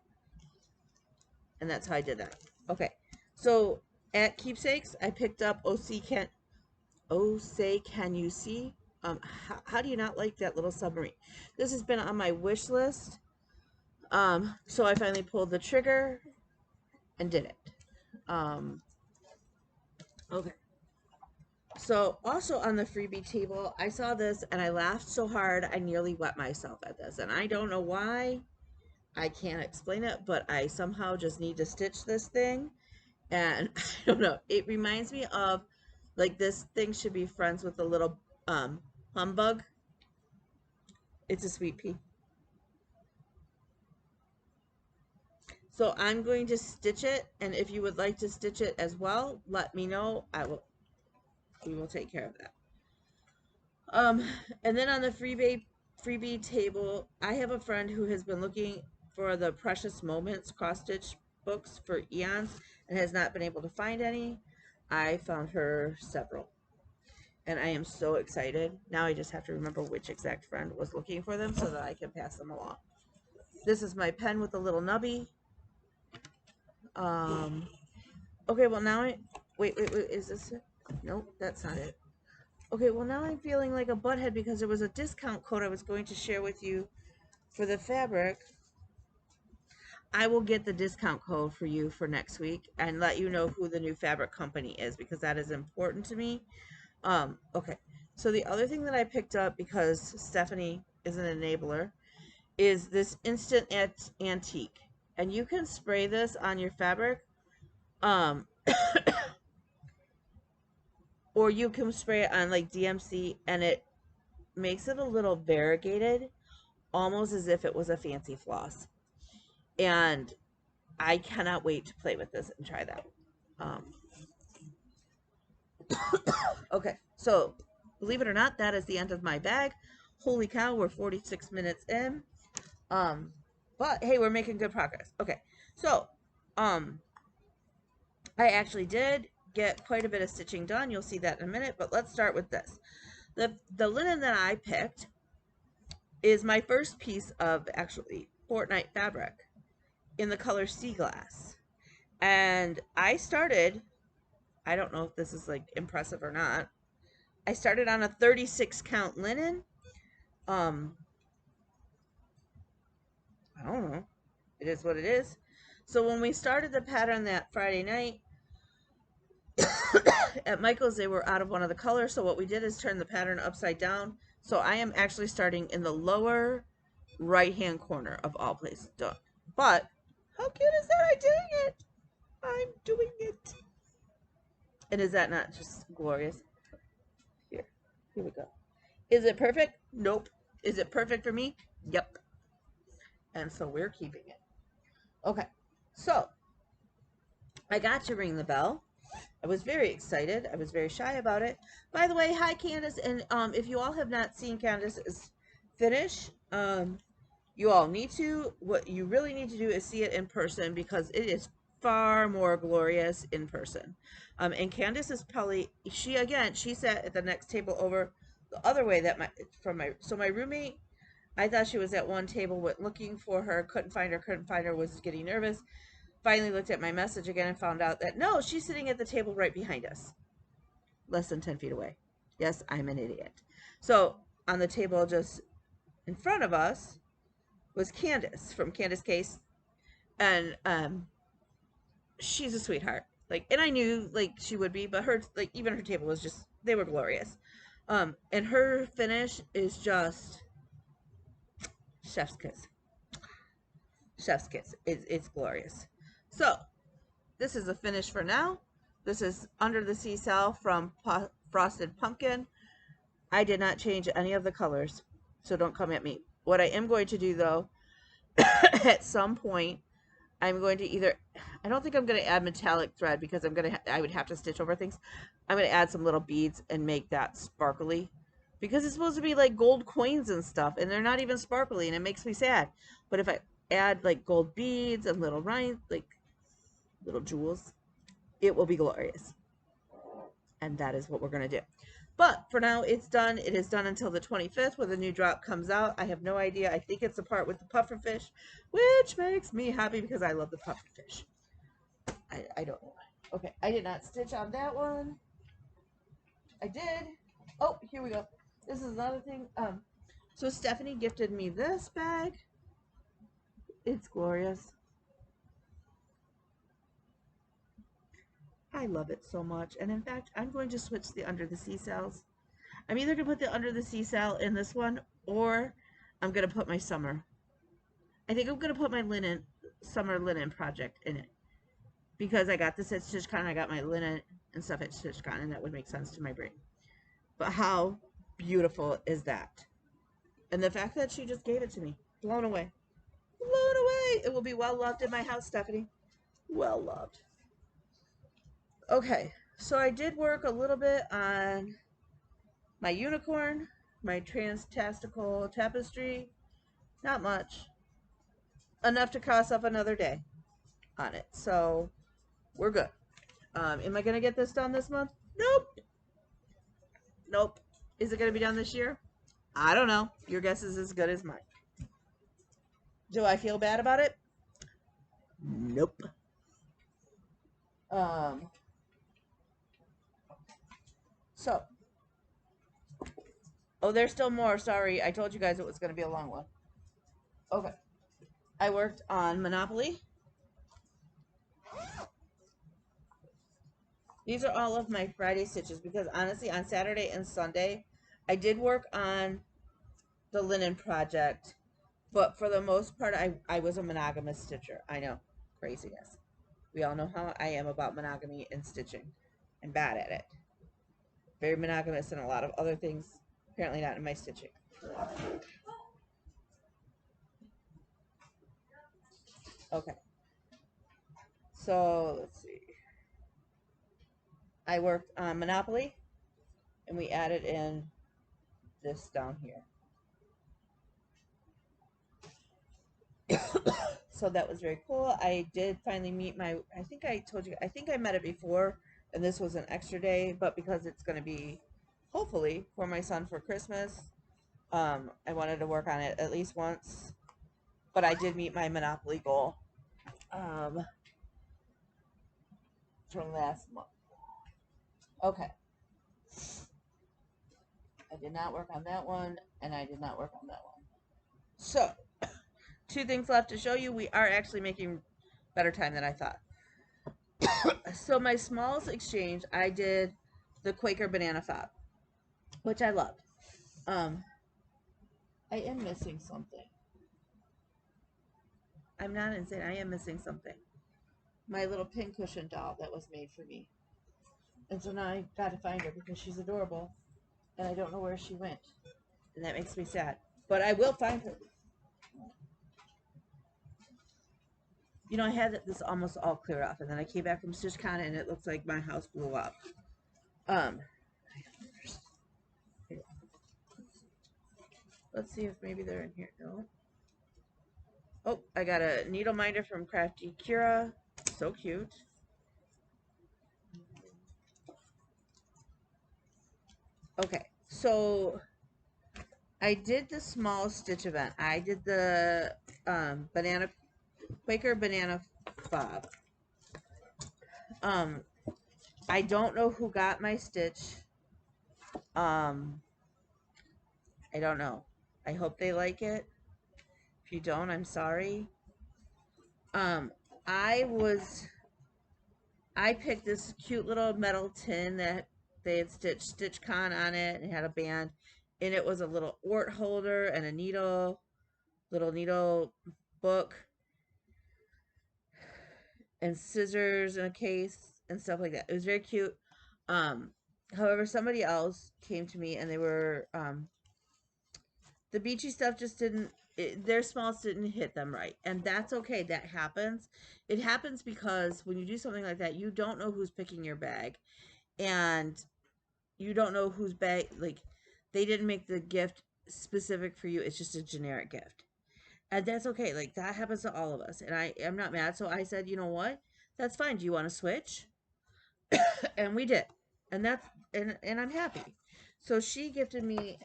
And that's how I did that. Okay. So at Keepsakes, I picked up Oh Say Can You See? How do you not like that little submarine? This has been on my wish list. So I finally pulled the trigger and did it. Okay. So also on the freebie table, I saw this and I laughed so hard I nearly wet myself at this. And I don't know why. I can't explain it, but I somehow just need to stitch this thing. And I don't know. It reminds me of, like, this thing should be friends with a little humbug. It's a sweet pea. So I'm going to stitch it, and if you would like to stitch it as well, let me know. We will take care of that. And then on the freebie table, I have a friend who has been looking for the Precious Moments cross stitch books for eons and has not been able to find any. I found her several, and I am so excited. Now I just have to remember which exact friend was looking for them so that I can pass them along. This is my pen with a little nubby. Okay, well now wait, is this it? Nope, that's not it. Okay, well now I'm feeling like a butthead because there was a discount code I was going to share with you for the fabric. I will get the discount code for you for next week and let you know who the new fabric company is because that is important to me. Okay. So the other thing that I picked up because Stephanie is an enabler is this instant antique. And you can spray this on your fabric. Um or you can spray it on like DMC and it makes it a little variegated, almost as if it was a fancy floss. And I cannot wait to play with this and try that. Um, okay, so believe it or not, that is the end of my bag. Holy cow, we're 46 minutes in. Um, but hey, we're making good progress. Okay, so I actually did get quite a bit of stitching done. You'll see that in a minute, but let's start with this. The linen that I picked is my first piece of actually Fortnite fabric in the color sea glass. And I started, I don't know if this is like impressive or not. I started on a 36 count linen. Um, I don't know. It is what it is. So when we started the pattern that Friday night at Michael's, they were out of one of the colors. So what we did is turn the pattern upside down. So I am actually starting in the lower right hand corner of all places. But how cute is that? I'm doing it. I'm doing it. And is that not just glorious? Here we go. Is it perfect? Nope. Is it perfect for me? Yep. And so we're keeping it. Okay. So I got to ring the bell. I was very excited. I was very shy about it. By the way, hi Candace. And if you all have not seen Candace's finish, you all need to. What you really need to do is see it in person because it is far more glorious in person. And Candace is probably she sat at the next table over the other way that my roommate. I thought she was at one table, went looking for her, couldn't find her, was getting nervous. Finally looked at my message again and found out that no, she's sitting at the table right behind us, less than 10 feet away. Yes, I'm an idiot. So on the table just in front of us was Candace from Candace Case, and she's a sweetheart. Like, and I knew like she would be, but her like even her table was just they were glorious. And her finish is just chef's kiss. Chef's kiss. It's glorious. So this is a finish for now. This is Under the Sea Cell from Frosted Pumpkin. I did not change any of the colors, so don't come at me. What I am going to do though, at some point, I'm going to either, I don't think I'm going to add metallic thread because I would have to stitch over things. I'm going to add some little beads and make that sparkly because it's supposed to be like gold coins and stuff and they're not even sparkly and it makes me sad. But if I add like gold beads and little rhinestones, like little jewels, it will be glorious. And that is what we're going to do. But for now, it's done. It is done until the 25th when the new drop comes out. I have no idea. I think it's the part with the pufferfish, which makes me happy because I love the pufferfish. I don't know. Okay, I did not stitch on that one. I did. Oh, here we go. This is another thing. So Stephanie gifted me this bag. It's glorious. I love it so much. And in fact, I'm going to switch the Under the Sea cells. I'm either going to put the Under the Sea cell in this one or I'm going to put my summer. I think I'm going to put my summer linen project in it. Because I got this at StitchCon, I got my linen and stuff at StitchCon, and that would make sense to my brain. But how beautiful is that? And the fact that she just gave it to me. Blown away. Blown away! It will be well loved in my house, Stephanie. Well loved. Okay, so I did work a little bit on my unicorn, my transtastical tapestry. Not much. Enough to cross up another day on it. So we're good. Am I going to get this done this month? Nope. Nope. Is it going to be done this year? I don't know. Your guess is as good as mine. Do I feel bad about it? Nope. Um, so, oh, there's still more. Sorry, I told you guys it was going to be a long one. Okay. I worked on Monopoly. These are all of my Friday stitches because honestly, on Saturday and Sunday, I did work on the linen project, but for the most part, I was a monogamous stitcher. I know, craziness. We all know how I am about monogamy and stitching. I'm bad at it. Very monogamous in a lot of other things, apparently not in my stitching. Okay, so let's see. I worked on Monopoly, and we added in this down here. So that was very cool. I did finally meet my, I think I told you, I think I met it before, and this was an extra day, but because it's going to be, hopefully, for my son for Christmas, I wanted to work on it at least once, but I did meet my Monopoly goal um, from last month. Okay. I did not work on that one, and I did not work on that one. So, two things left to show you. We are actually making better time than I thought. So my smalls exchange, I did the Quaker banana fob, which I loved. Um, I am missing something. I'm not insane. I am missing something. My little pincushion doll that was made for me. And so now I got to find her because she's adorable, and I don't know where she went, and that makes me sad. But I will find her. You know, I had this almost all clear off, and then I came back from stitchcon, and it looks like my house blew up. Um, let's see if maybe they're in here. No. Oh, I got a needle minder from Crafty Kira. So cute. Okay, so I did the small stitch event. I did the banana Quaker banana fob. Um, I don't know who got my stitch. Um, I don't know. I hope they like it. If you don't, I'm sorry. Um, I was I picked this cute little metal tin that they had stitched StitchCon on it and had a band. And it was a little ort holder and a needle, little needle book and scissors in a case and stuff like that. It was very cute. Um, However, somebody else came to me and they were the beachy stuff just didn't their smalls didn't hit them right, and that's okay. That happens. It happens because when you do something like that, you don't know who's picking your bag, and you don't know whose bag, like, they didn't make the gift specific for you. It's just a generic gift, and that's okay. Like, that happens to all of us, and I am not mad. So I said, you know what, that's fine. Do you want to switch? And we did, and that's and I'm happy. So she gifted me,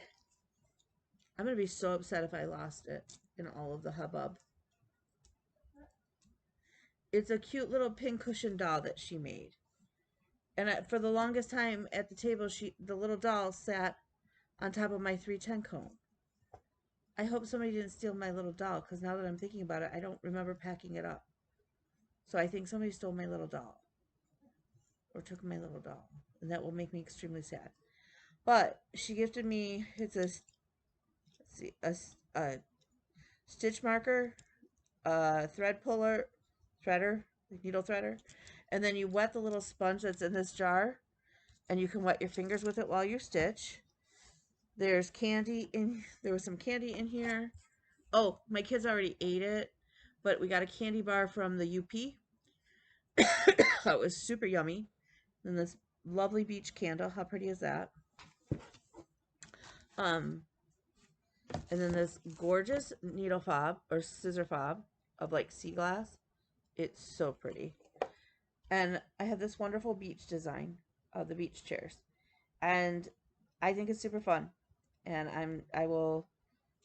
I'm gonna be so upset if I lost it in all of the hubbub. It's a cute little pin cushion doll that she made. And for the longest time at the table, the little doll sat on top of my 310 cone. I hope somebody didn't steal my little doll, because now that I'm thinking about it, I don't remember packing it up. So I think somebody stole my little doll, or took my little doll, and that will make me extremely sad. But she gifted me, it's a, let's see, a stitch marker, a thread puller, threader, like needle threader, and then you wet the little sponge that's in this jar, and you can wet your fingers with it while you stitch. There's candy in, there was some candy in here. Oh, my kids already ate it, but we got a candy bar from the UP. It was super yummy. And this lovely beach candle. How pretty is that? Um, and then this gorgeous needle fob or scissor fob of like sea glass. It's so pretty. And I have this wonderful beach design of the beach chairs. And I think it's super fun. And I will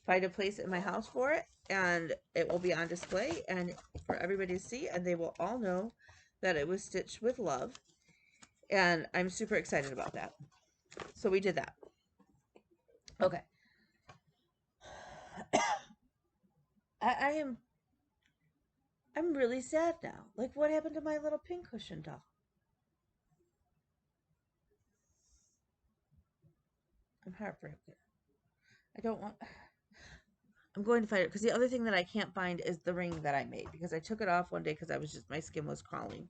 find a place in my house for it, and it will be on display and for everybody to see, and they will all know that it was stitched with love, and I'm super excited about that. So we did that. Okay. I am I'm really sad now. Like, what happened to my little pincushion doll? I'm heartbroken. I don't want. I'm going to find it because the other thing that I can't find is the ring that I made, because I took it off one day because I was just, my skin was crawling.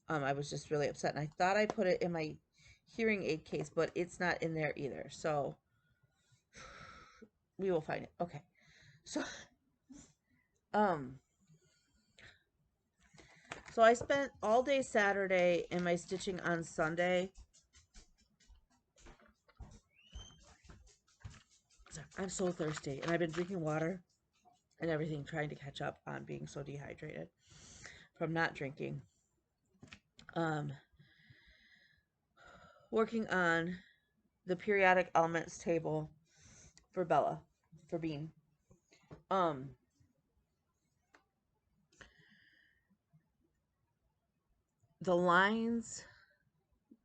I was just really upset, and I thought I put it in my hearing aid case, but it's not in there either. So we will find it. Okay. So um so I spent all day Saturday and my stitching on Sunday. Sorry, I'm so thirsty, and I've been drinking water and everything, trying to catch up on being so dehydrated from not drinking. Um, Working on the periodic elements table for Bella, for Bean. Um, the lines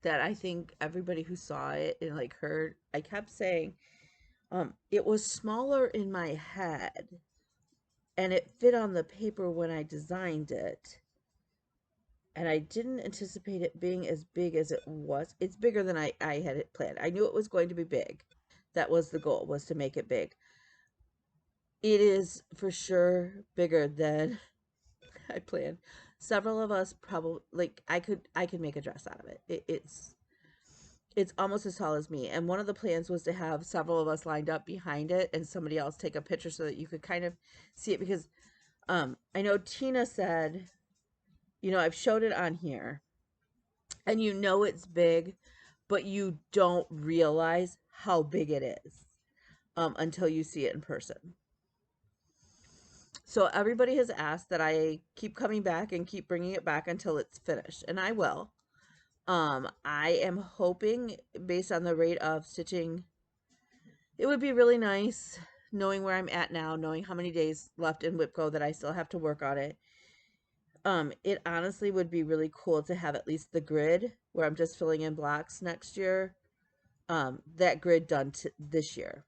that I think everybody who saw it and like heard, I kept saying, it was smaller in my head and it fit on the paper when I designed it. And I didn't anticipate it being as big as it was. It's bigger than I had it planned. I knew it was going to be big. That was the goal, was to make it big. It is for sure bigger than I planned. Several of us probably, like, I could make a dress out of it. It's almost as tall as me. And one of the plans was to have several of us lined up behind it and somebody else take a picture so that you could kind of see it, because I know Tina said, I've showed it on here and it's big, but you don't realize how big it is until you see it in person. So everybody has asked that I keep coming back and keep bringing it back until it's finished, and I will. I am hoping, based on the rate of stitching, it would be really nice knowing where I'm at now, knowing how many days left in WIPCO that I still have to work on it. It honestly would be really cool to have at least the grid where I'm just filling in blocks next year. That grid done this year.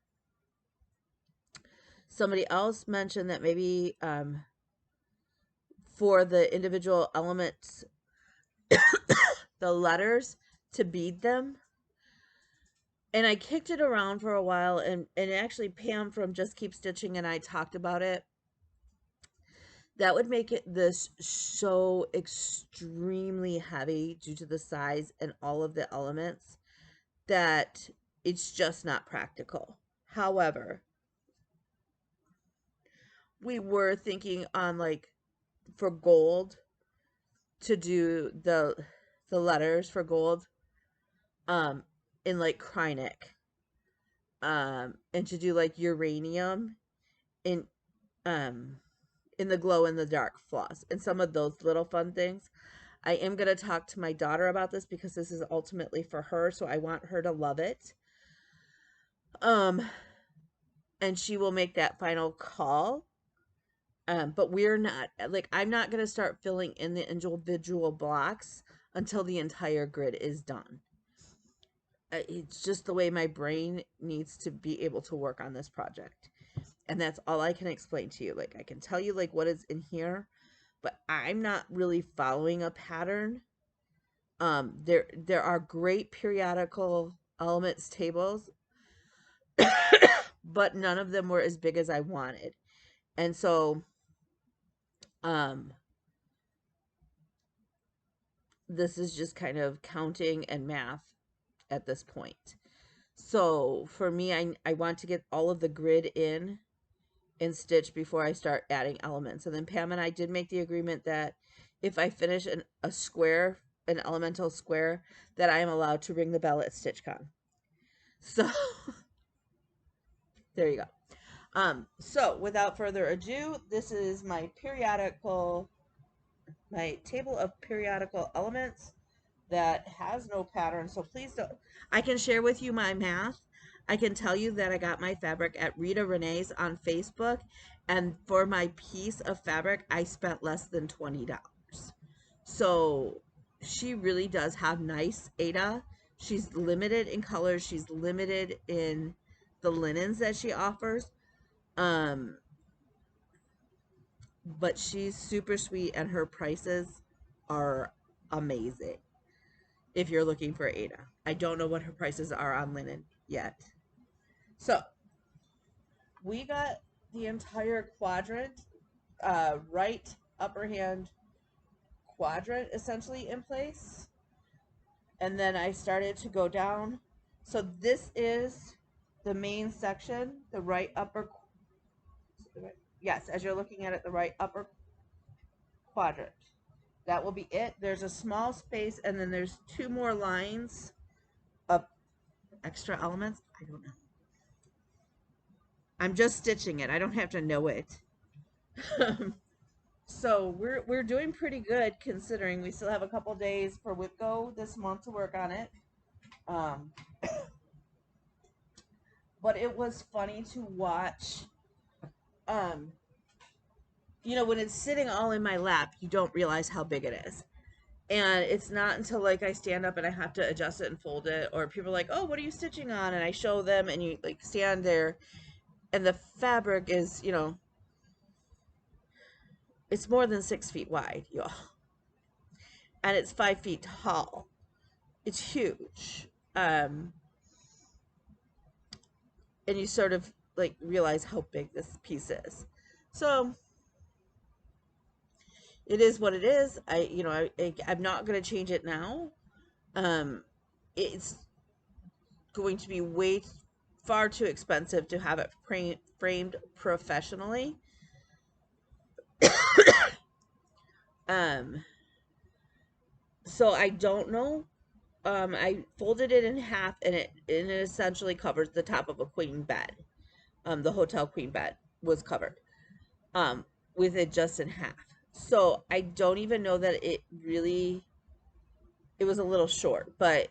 Somebody else mentioned that maybe for the individual elements, the letters, to bead them. And I kicked it around for a while, and actually Pam from Just Keep Stitching and I talked about it. That would make it this so extremely heavy due to the size and all of the elements that it's just not practical. However, we were thinking on, like, for gold, to do the letters for gold in like Krynic, and to do like uranium in um in the glow in the dark floss and some of those little fun things. I am going to talk to my daughter about this because this is ultimately for her, so I want her to love it. And she will make that final call. But we're not, like, I'm not going to start filling in the individual blocks until the entire grid is done. It's just the way my brain needs to be able to work on this project. And that's all I can explain to you. Like, I can tell you, like, what is in here, but I'm not really following a pattern. There are great periodical elements tables, but none of them were as big as I wanted. And so, this is just kind of counting and math at this point. So for me, I want to get all of the grid in and stitch before I start adding elements. And then Pam and I did make the agreement that if I finish a square, an elemental square, that I am allowed to ring the bell at StitchCon. So there you go. So without further ado, this is my table of periodical elements that has no pattern. So please don't. I can share with you my math. I can tell you that I got my fabric at Rita Renee's on Facebook, and for my piece of fabric, I spent less than $20. So she really does have nice Ada. She's limited in colors. She's limited in the linens that she offers. Um, but she's super sweet and her prices are amazing if you're looking for Ada. I don't know what her prices are on linen yet. So we got the entire quadrant, right upper hand quadrant essentially in place. And then I started to go down. So this is the main section, the right upper, yes, as you're looking at it, the right upper quadrant. That will be it. There's a small space, and then there's two more lines of extra elements. I don't know. I'm just stitching it. I don't have to know it. So we're doing pretty good considering we still have a couple days for WIPGO this month to work on it. Um, but it was funny to watch. Um, when it's sitting all in my lap, you don't realize how big it is. And it's not until like I stand up and I have to adjust it and fold it, or people are like, "Oh, what are you stitching on?" And I show them, and you like stand there, and the fabric is, it's more than 6 feet wide, y'all, and it's 5 feet tall. It's huge. And you sort of like realize how big this piece is. So it is what it is. I'm not going to change it now. It's going to be far too expensive to have it framed professionally. um, so I don't know. I folded it in half, and it essentially covers the top of a queen bed. The hotel queen bed was covered. With it just in half. So I don't even know that it was a little short, but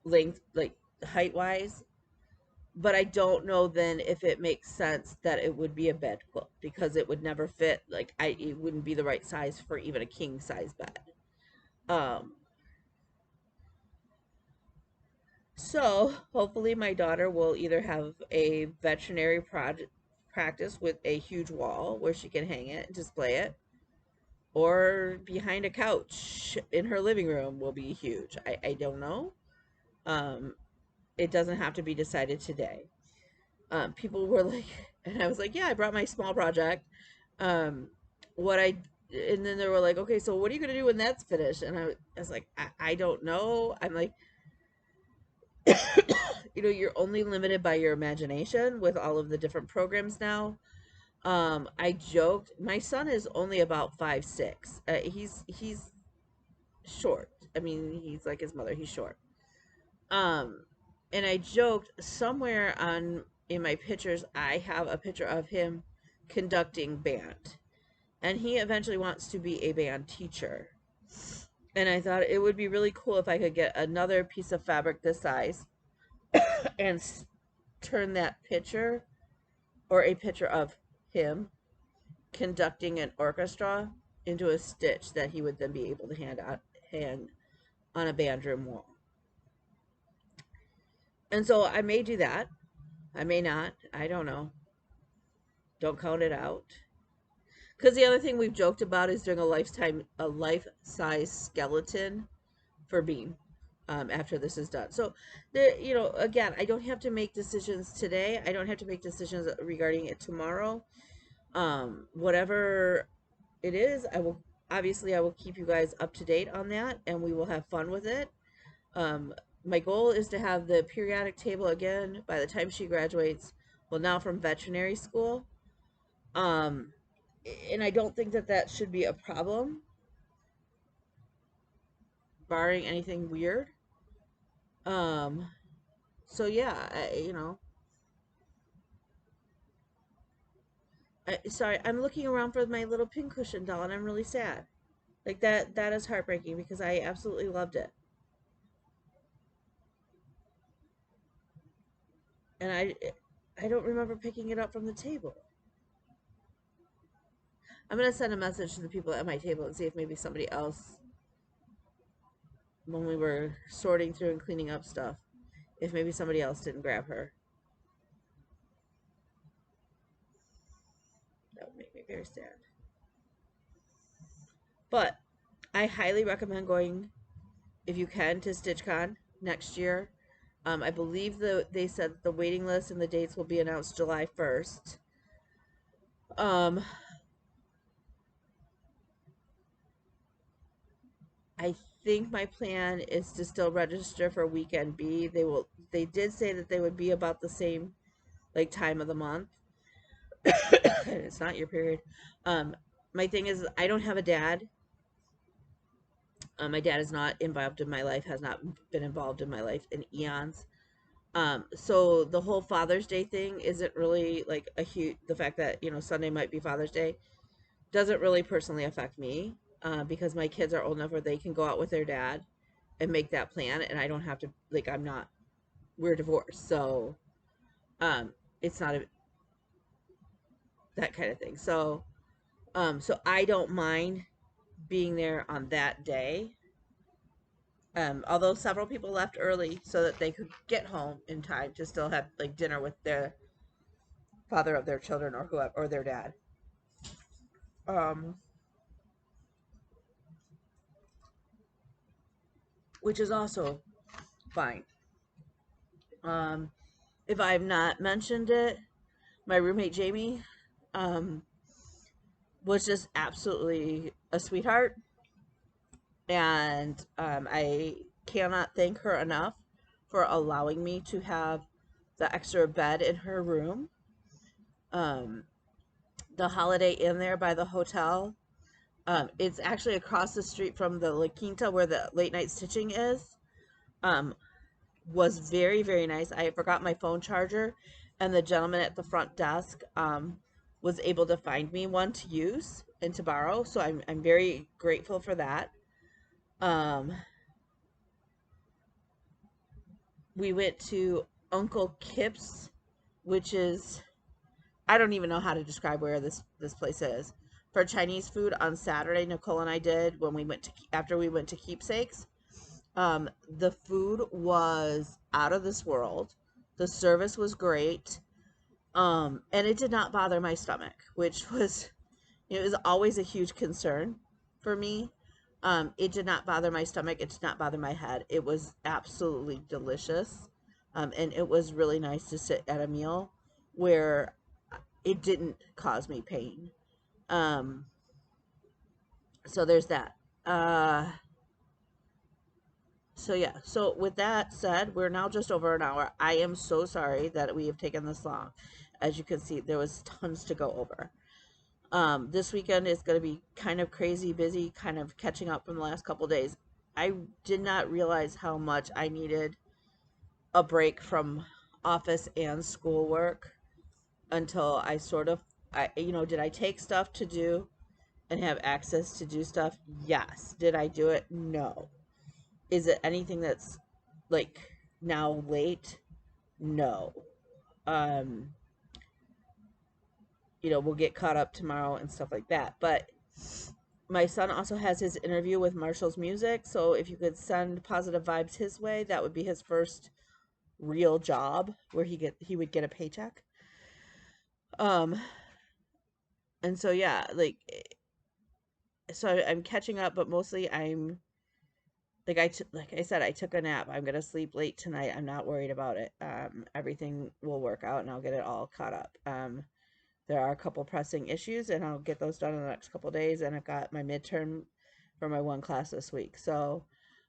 length, like height wise. But I don't know then if it makes sense that it would be a bed quilt, because it would never fit. Like it wouldn't be the right size for even a king size bed. Um, so hopefully my daughter will either have a veterinary practice with a huge wall where she can hang it and display it, or behind a couch in her living room will be huge. I don't know. Um, it doesn't have to be decided today. People were like, and I was like, yeah, I brought my small project. Um, what I, and then they were like, okay, so what are you going to do when that's finished? And I was like, I don't know. I'm like, you're only limited by your imagination with all of the different programs now. I joked, my son is only about 5'6". He's short. I mean, he's like his mother. He's short. Um, and I joked somewhere on in my pictures, I have a picture of him conducting band, and he eventually wants to be a band teacher. And I thought it would be really cool if I could get another piece of fabric this size and turn that picture, or a picture of him conducting an orchestra, into a stitch that he would then be able to hang on a band room wall. And so I may do that. I may not. I don't know. Don't count it out. Because the other thing we've joked about is doing a life-size skeleton for Bean, after this is done. So, again, I don't have to make decisions today. I don't have to make decisions regarding it tomorrow. Whatever it is, I will keep you guys up to date on that, and we will have fun with it. My goal is to have the periodic table again by the time she graduates. Well, now from veterinary school. Um, and I don't think that that should be a problem, barring anything weird. Um, so yeah, sorry, I'm looking around for my little pincushion doll, and I'm really sad. Like that is heartbreaking because I absolutely loved it. And I don't remember picking it up from the table. I'm going to send a message to the people at my table and see if maybe somebody else, when we were sorting through and cleaning up stuff, if maybe somebody else didn't grab her. That would make me very sad. But I highly recommend going, if you can, to StitchCon next year. I believe they said the waiting list and the dates will be announced July 1st. Um, I think my plan is to still register for weekend B. They did say that they would be about the same like time of the month. It's not your period. Um, my thing is I don't have a dad. My dad is not involved in my life, has not been involved in my life in eons. So the whole Father's Day thing isn't really like a huge, the fact that, Sunday might be Father's Day doesn't really personally affect me, because my kids are old enough where they can go out with their dad and make that plan. And I don't have to, like, we're divorced. So, it's not that kind of thing. So I don't mind being there on that day. Although several people left early so that they could get home in time to still have like dinner with their father of their children or whoever, or their dad. Um, which is also fine. Um, if I've not mentioned it, my roommate Jamie, um, was just absolutely a sweetheart, and I cannot thank her enough for allowing me to have the extra bed in her room. Um, the Holiday Inn there by the hotel. It's actually across the street from the La Quinta where the late night stitching is. Um, was very, very nice. I forgot my phone charger, and the gentleman at the front desk was able to find me one to use and to borrow. So I'm very grateful for that. Um, we went to Uncle Kip's, which is, I don't even know how to describe where this place is. For Chinese food on Saturday, Nicole and I did when we went to after we went to Keepsakes. The food was out of this world. The service was great. And it did not bother my stomach, which was, it was always a huge concern for me. It did not bother my stomach. It did not bother my head. It was absolutely delicious. And it was really nice to sit at a meal where it didn't cause me pain. Um, so there's that. So yeah, so with that said, we're now just over an hour. I am so sorry that we have taken this long. As you can see, there was tons to go over. This weekend is going to be kind of crazy busy, kind of catching up from the last couple days. I did not realize how much I needed a break from office and schoolwork until I sort of, did I take stuff to do and have access to do stuff? Yes. Did I do it? No. Is it anything that's like now late? No. Um, we'll get caught up tomorrow and stuff like that. But my son also has his interview with Marshall's Music, so if you could send positive vibes his way, that would be his first real job where he would get a paycheck. Um, and so yeah, like, so I'm catching up, but mostly I'm like, like I said, I took a nap. I'm gonna sleep late tonight. I'm not worried about it. Everything will work out, and I'll get it all caught up. There are a couple pressing issues, and I'll get those done in the next couple days. And I've got my midterm for my one class this week, so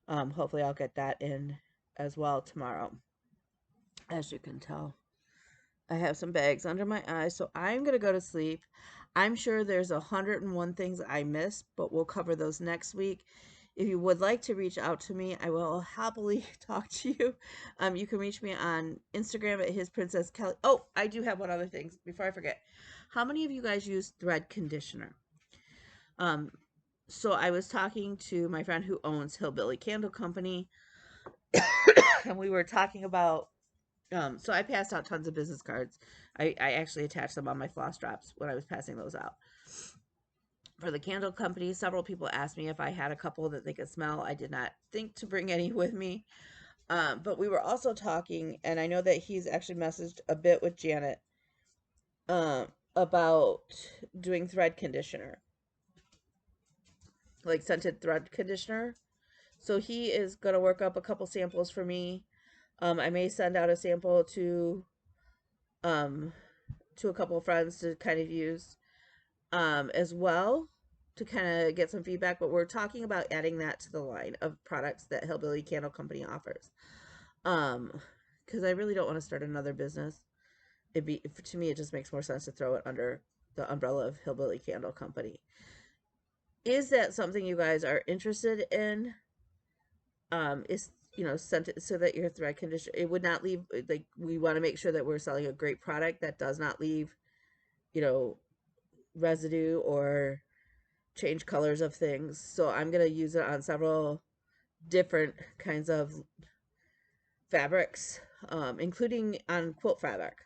hopefully I'll get that in as well tomorrow. As you can tell, I have some bags under my eyes, so I'm gonna go to sleep. I'm sure there's 101 things I missed, but we'll cover those next week. If you would like to reach out to me, I will happily talk to you. You can reach me on Instagram at His Princess Kelly. Oh, I do have one other thing before I forget. How many of you guys use thread conditioner? Um, so I was talking to my friend who owns Hillbilly Candle Company, and we were talking about. So I passed out tons of business cards. I actually attached them on my floss drops when I was passing those out. for the candle company. Several people asked me if I had a couple that they could smell. I did not think to bring any with me. But we were also talking, and I know that he's actually messaged a bit with Janet about doing thread conditioner, like scented thread conditioner. So he is going to work up a couple samples for me. I may send out a sample um, to a couple of friends to kind of use as well to kind of get some feedback. But we're talking about adding that to the line of products that Hillbilly Candle Company offers. Because I really don't want to start another business. To me, it just makes more sense to throw it under the umbrella of Hillbilly Candle Company. Is that something you guys are interested in? Is sent it so that your thread conditioner, it would not leave, like, we want to make sure that we're selling a great product that does not leave residue or change colors of things. So I'm going to use it on several different kinds of fabrics, including on quilt fabric.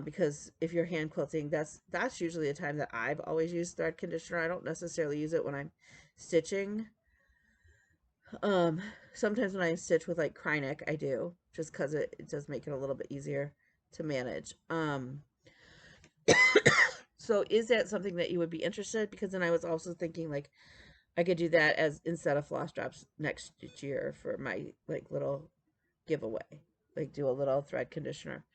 Because if you're hand quilting, that's usually a time that I've always used thread conditioner. I don't necessarily use it when I'm stitching. Sometimes when I stitch with like Krynic, I do, just because it does make it a little bit easier to manage. So is that something that you would be interested? Because then I was also thinking like I could do that as instead of floss drops next year for my like little giveaway, like do a little thread conditioner.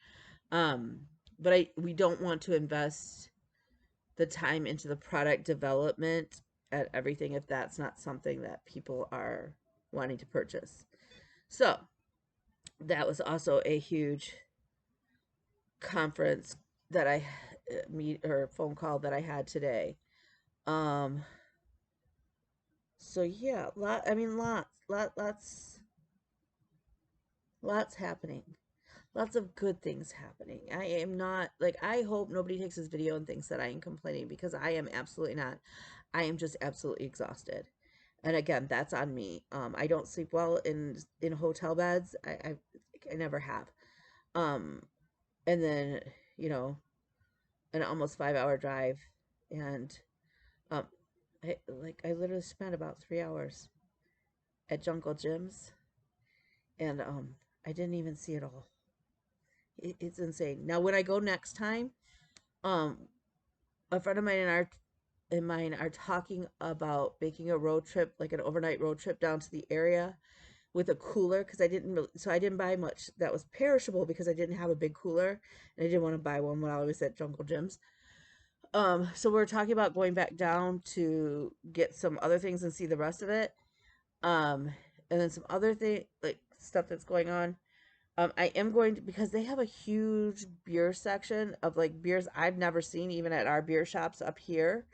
But we don't want to invest the time into the product development at everything if that's not something that people are wanting to purchase. So that was also a huge conference that I phone call that I had today. So yeah, lots happening. Lots of good things happening. I am not, like, I hope nobody takes this video and thinks that I am complaining, because I am absolutely not. I am just absolutely exhausted. And again, that's on me. I don't sleep well in hotel beds. I never have. Um, and then, you know, an almost 5 hour drive, and um, I literally spent about 3 hours at Jungle Gyms, and I didn't even see it all. It's insane. Now, when I go next time, um, a friend of mine are talking about making a road trip, like an overnight road trip down to the area with a cooler, because I didn't buy much that was perishable because I didn't have a big cooler, and I didn't want to buy one when I was at Jungle Gyms. So we're talking about going back down to get some other things and see the rest of it. And then some other thing, like stuff that's going on. I am going to, because they have a huge beer section of like beers I've never seen even at our beer shops up here.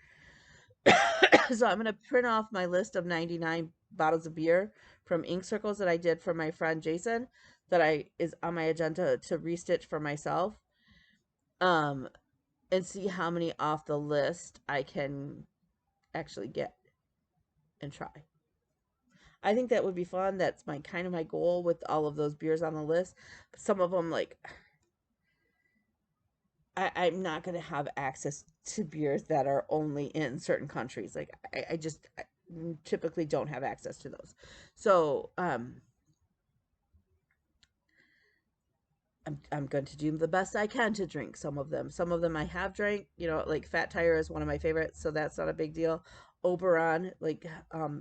So I'm going to print off my list of 99 bottles of beer from ink circles that I did for my friend Jason, that is on my agenda to restitch for myself. Um, and see how many off the list I can actually get and try. I think that would be fun. That's my goal with all of those beers on the list. But some of them, like, I'm not going to have access to beers that are only in certain countries. Like, I just typically don't have access to those. So, I'm going to do the best I can to drink some of them. Some of them I have drank, like Fat Tire is one of my favorites, so that's not a big deal. Oberon, like,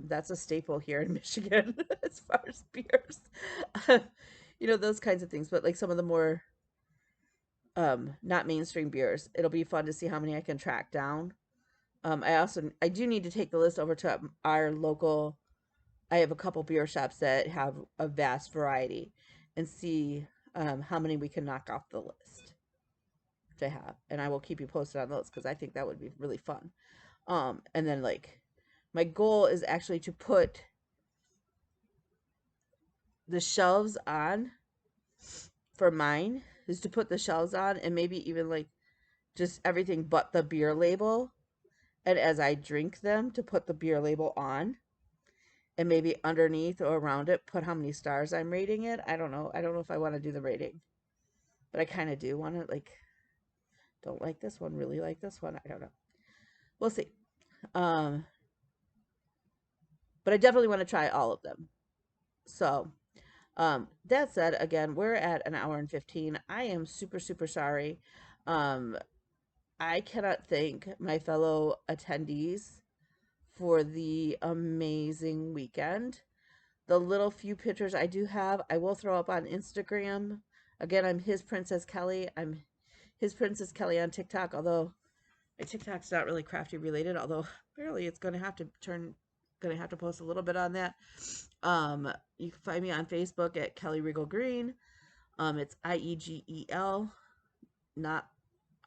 that's a staple here in Michigan as far as beers. Those kinds of things. But like some of the more not mainstream beers, it'll be fun to see how many I can track down. I do need to take the list over to our local. I have a couple beer shops that have a vast variety, and see how many we can knock off the list to have. And I will keep you posted on those, because I think that would be really fun. And then, like, my goal is actually to put the shelves on for mine, is to put the shelves on, and maybe even like just everything but the beer label. And as I drink them, to put the beer label on, and maybe underneath or around it put how many stars I'm rating it. I don't know if I want to do the rating, but I kind of do want to, like, don't like this one, really like this one. I don't know. We'll see. But I definitely want to try all of them. So, that said, again, we're at an hour and 15. I am super, super sorry. Um, I cannot thank my fellow attendees for the amazing weekend. The little few pictures I do have, I will throw up on Instagram. Again, I'm his Princess Kelly. I'm his Princess Kelly on TikTok, although my TikTok's not really crafty related, although apparently it's gonna have to post a little bit on that. You can find me on Facebook at Kelly Regal Green. It's IEGEL, not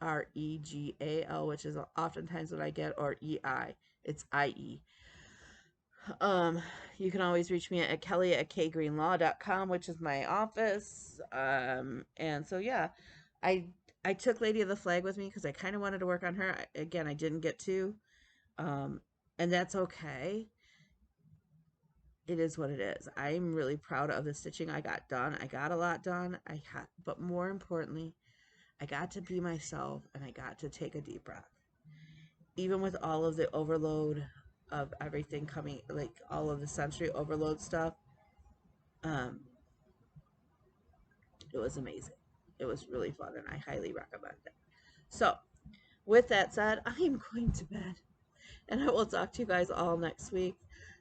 REGAL, which is oftentimes what I get, or EI. It's IE. Um, you can always reach me at Kelly at kgreenlaw.com, which is my office. And so yeah, I I took Lady of the Flag with me because I kind of wanted to work on her. Again, I didn't get to. Um, and that's okay. It is what it is. I'm really proud of the stitching I got done. I got a lot done. But more importantly, I got to be myself and I got to take a deep breath. Even with all of the overload of everything coming, like all of the sensory overload stuff, um, it was amazing. It was really fun and I highly recommend it. So, with that said, I am going to bed and I will talk to you guys all next week.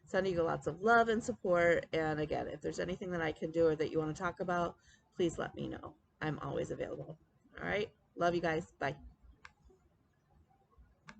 Sending you lots of love and support. And again, if there's anything that I can do or that you want to talk about, please let me know. I'm always available. All right. Love you guys. Bye.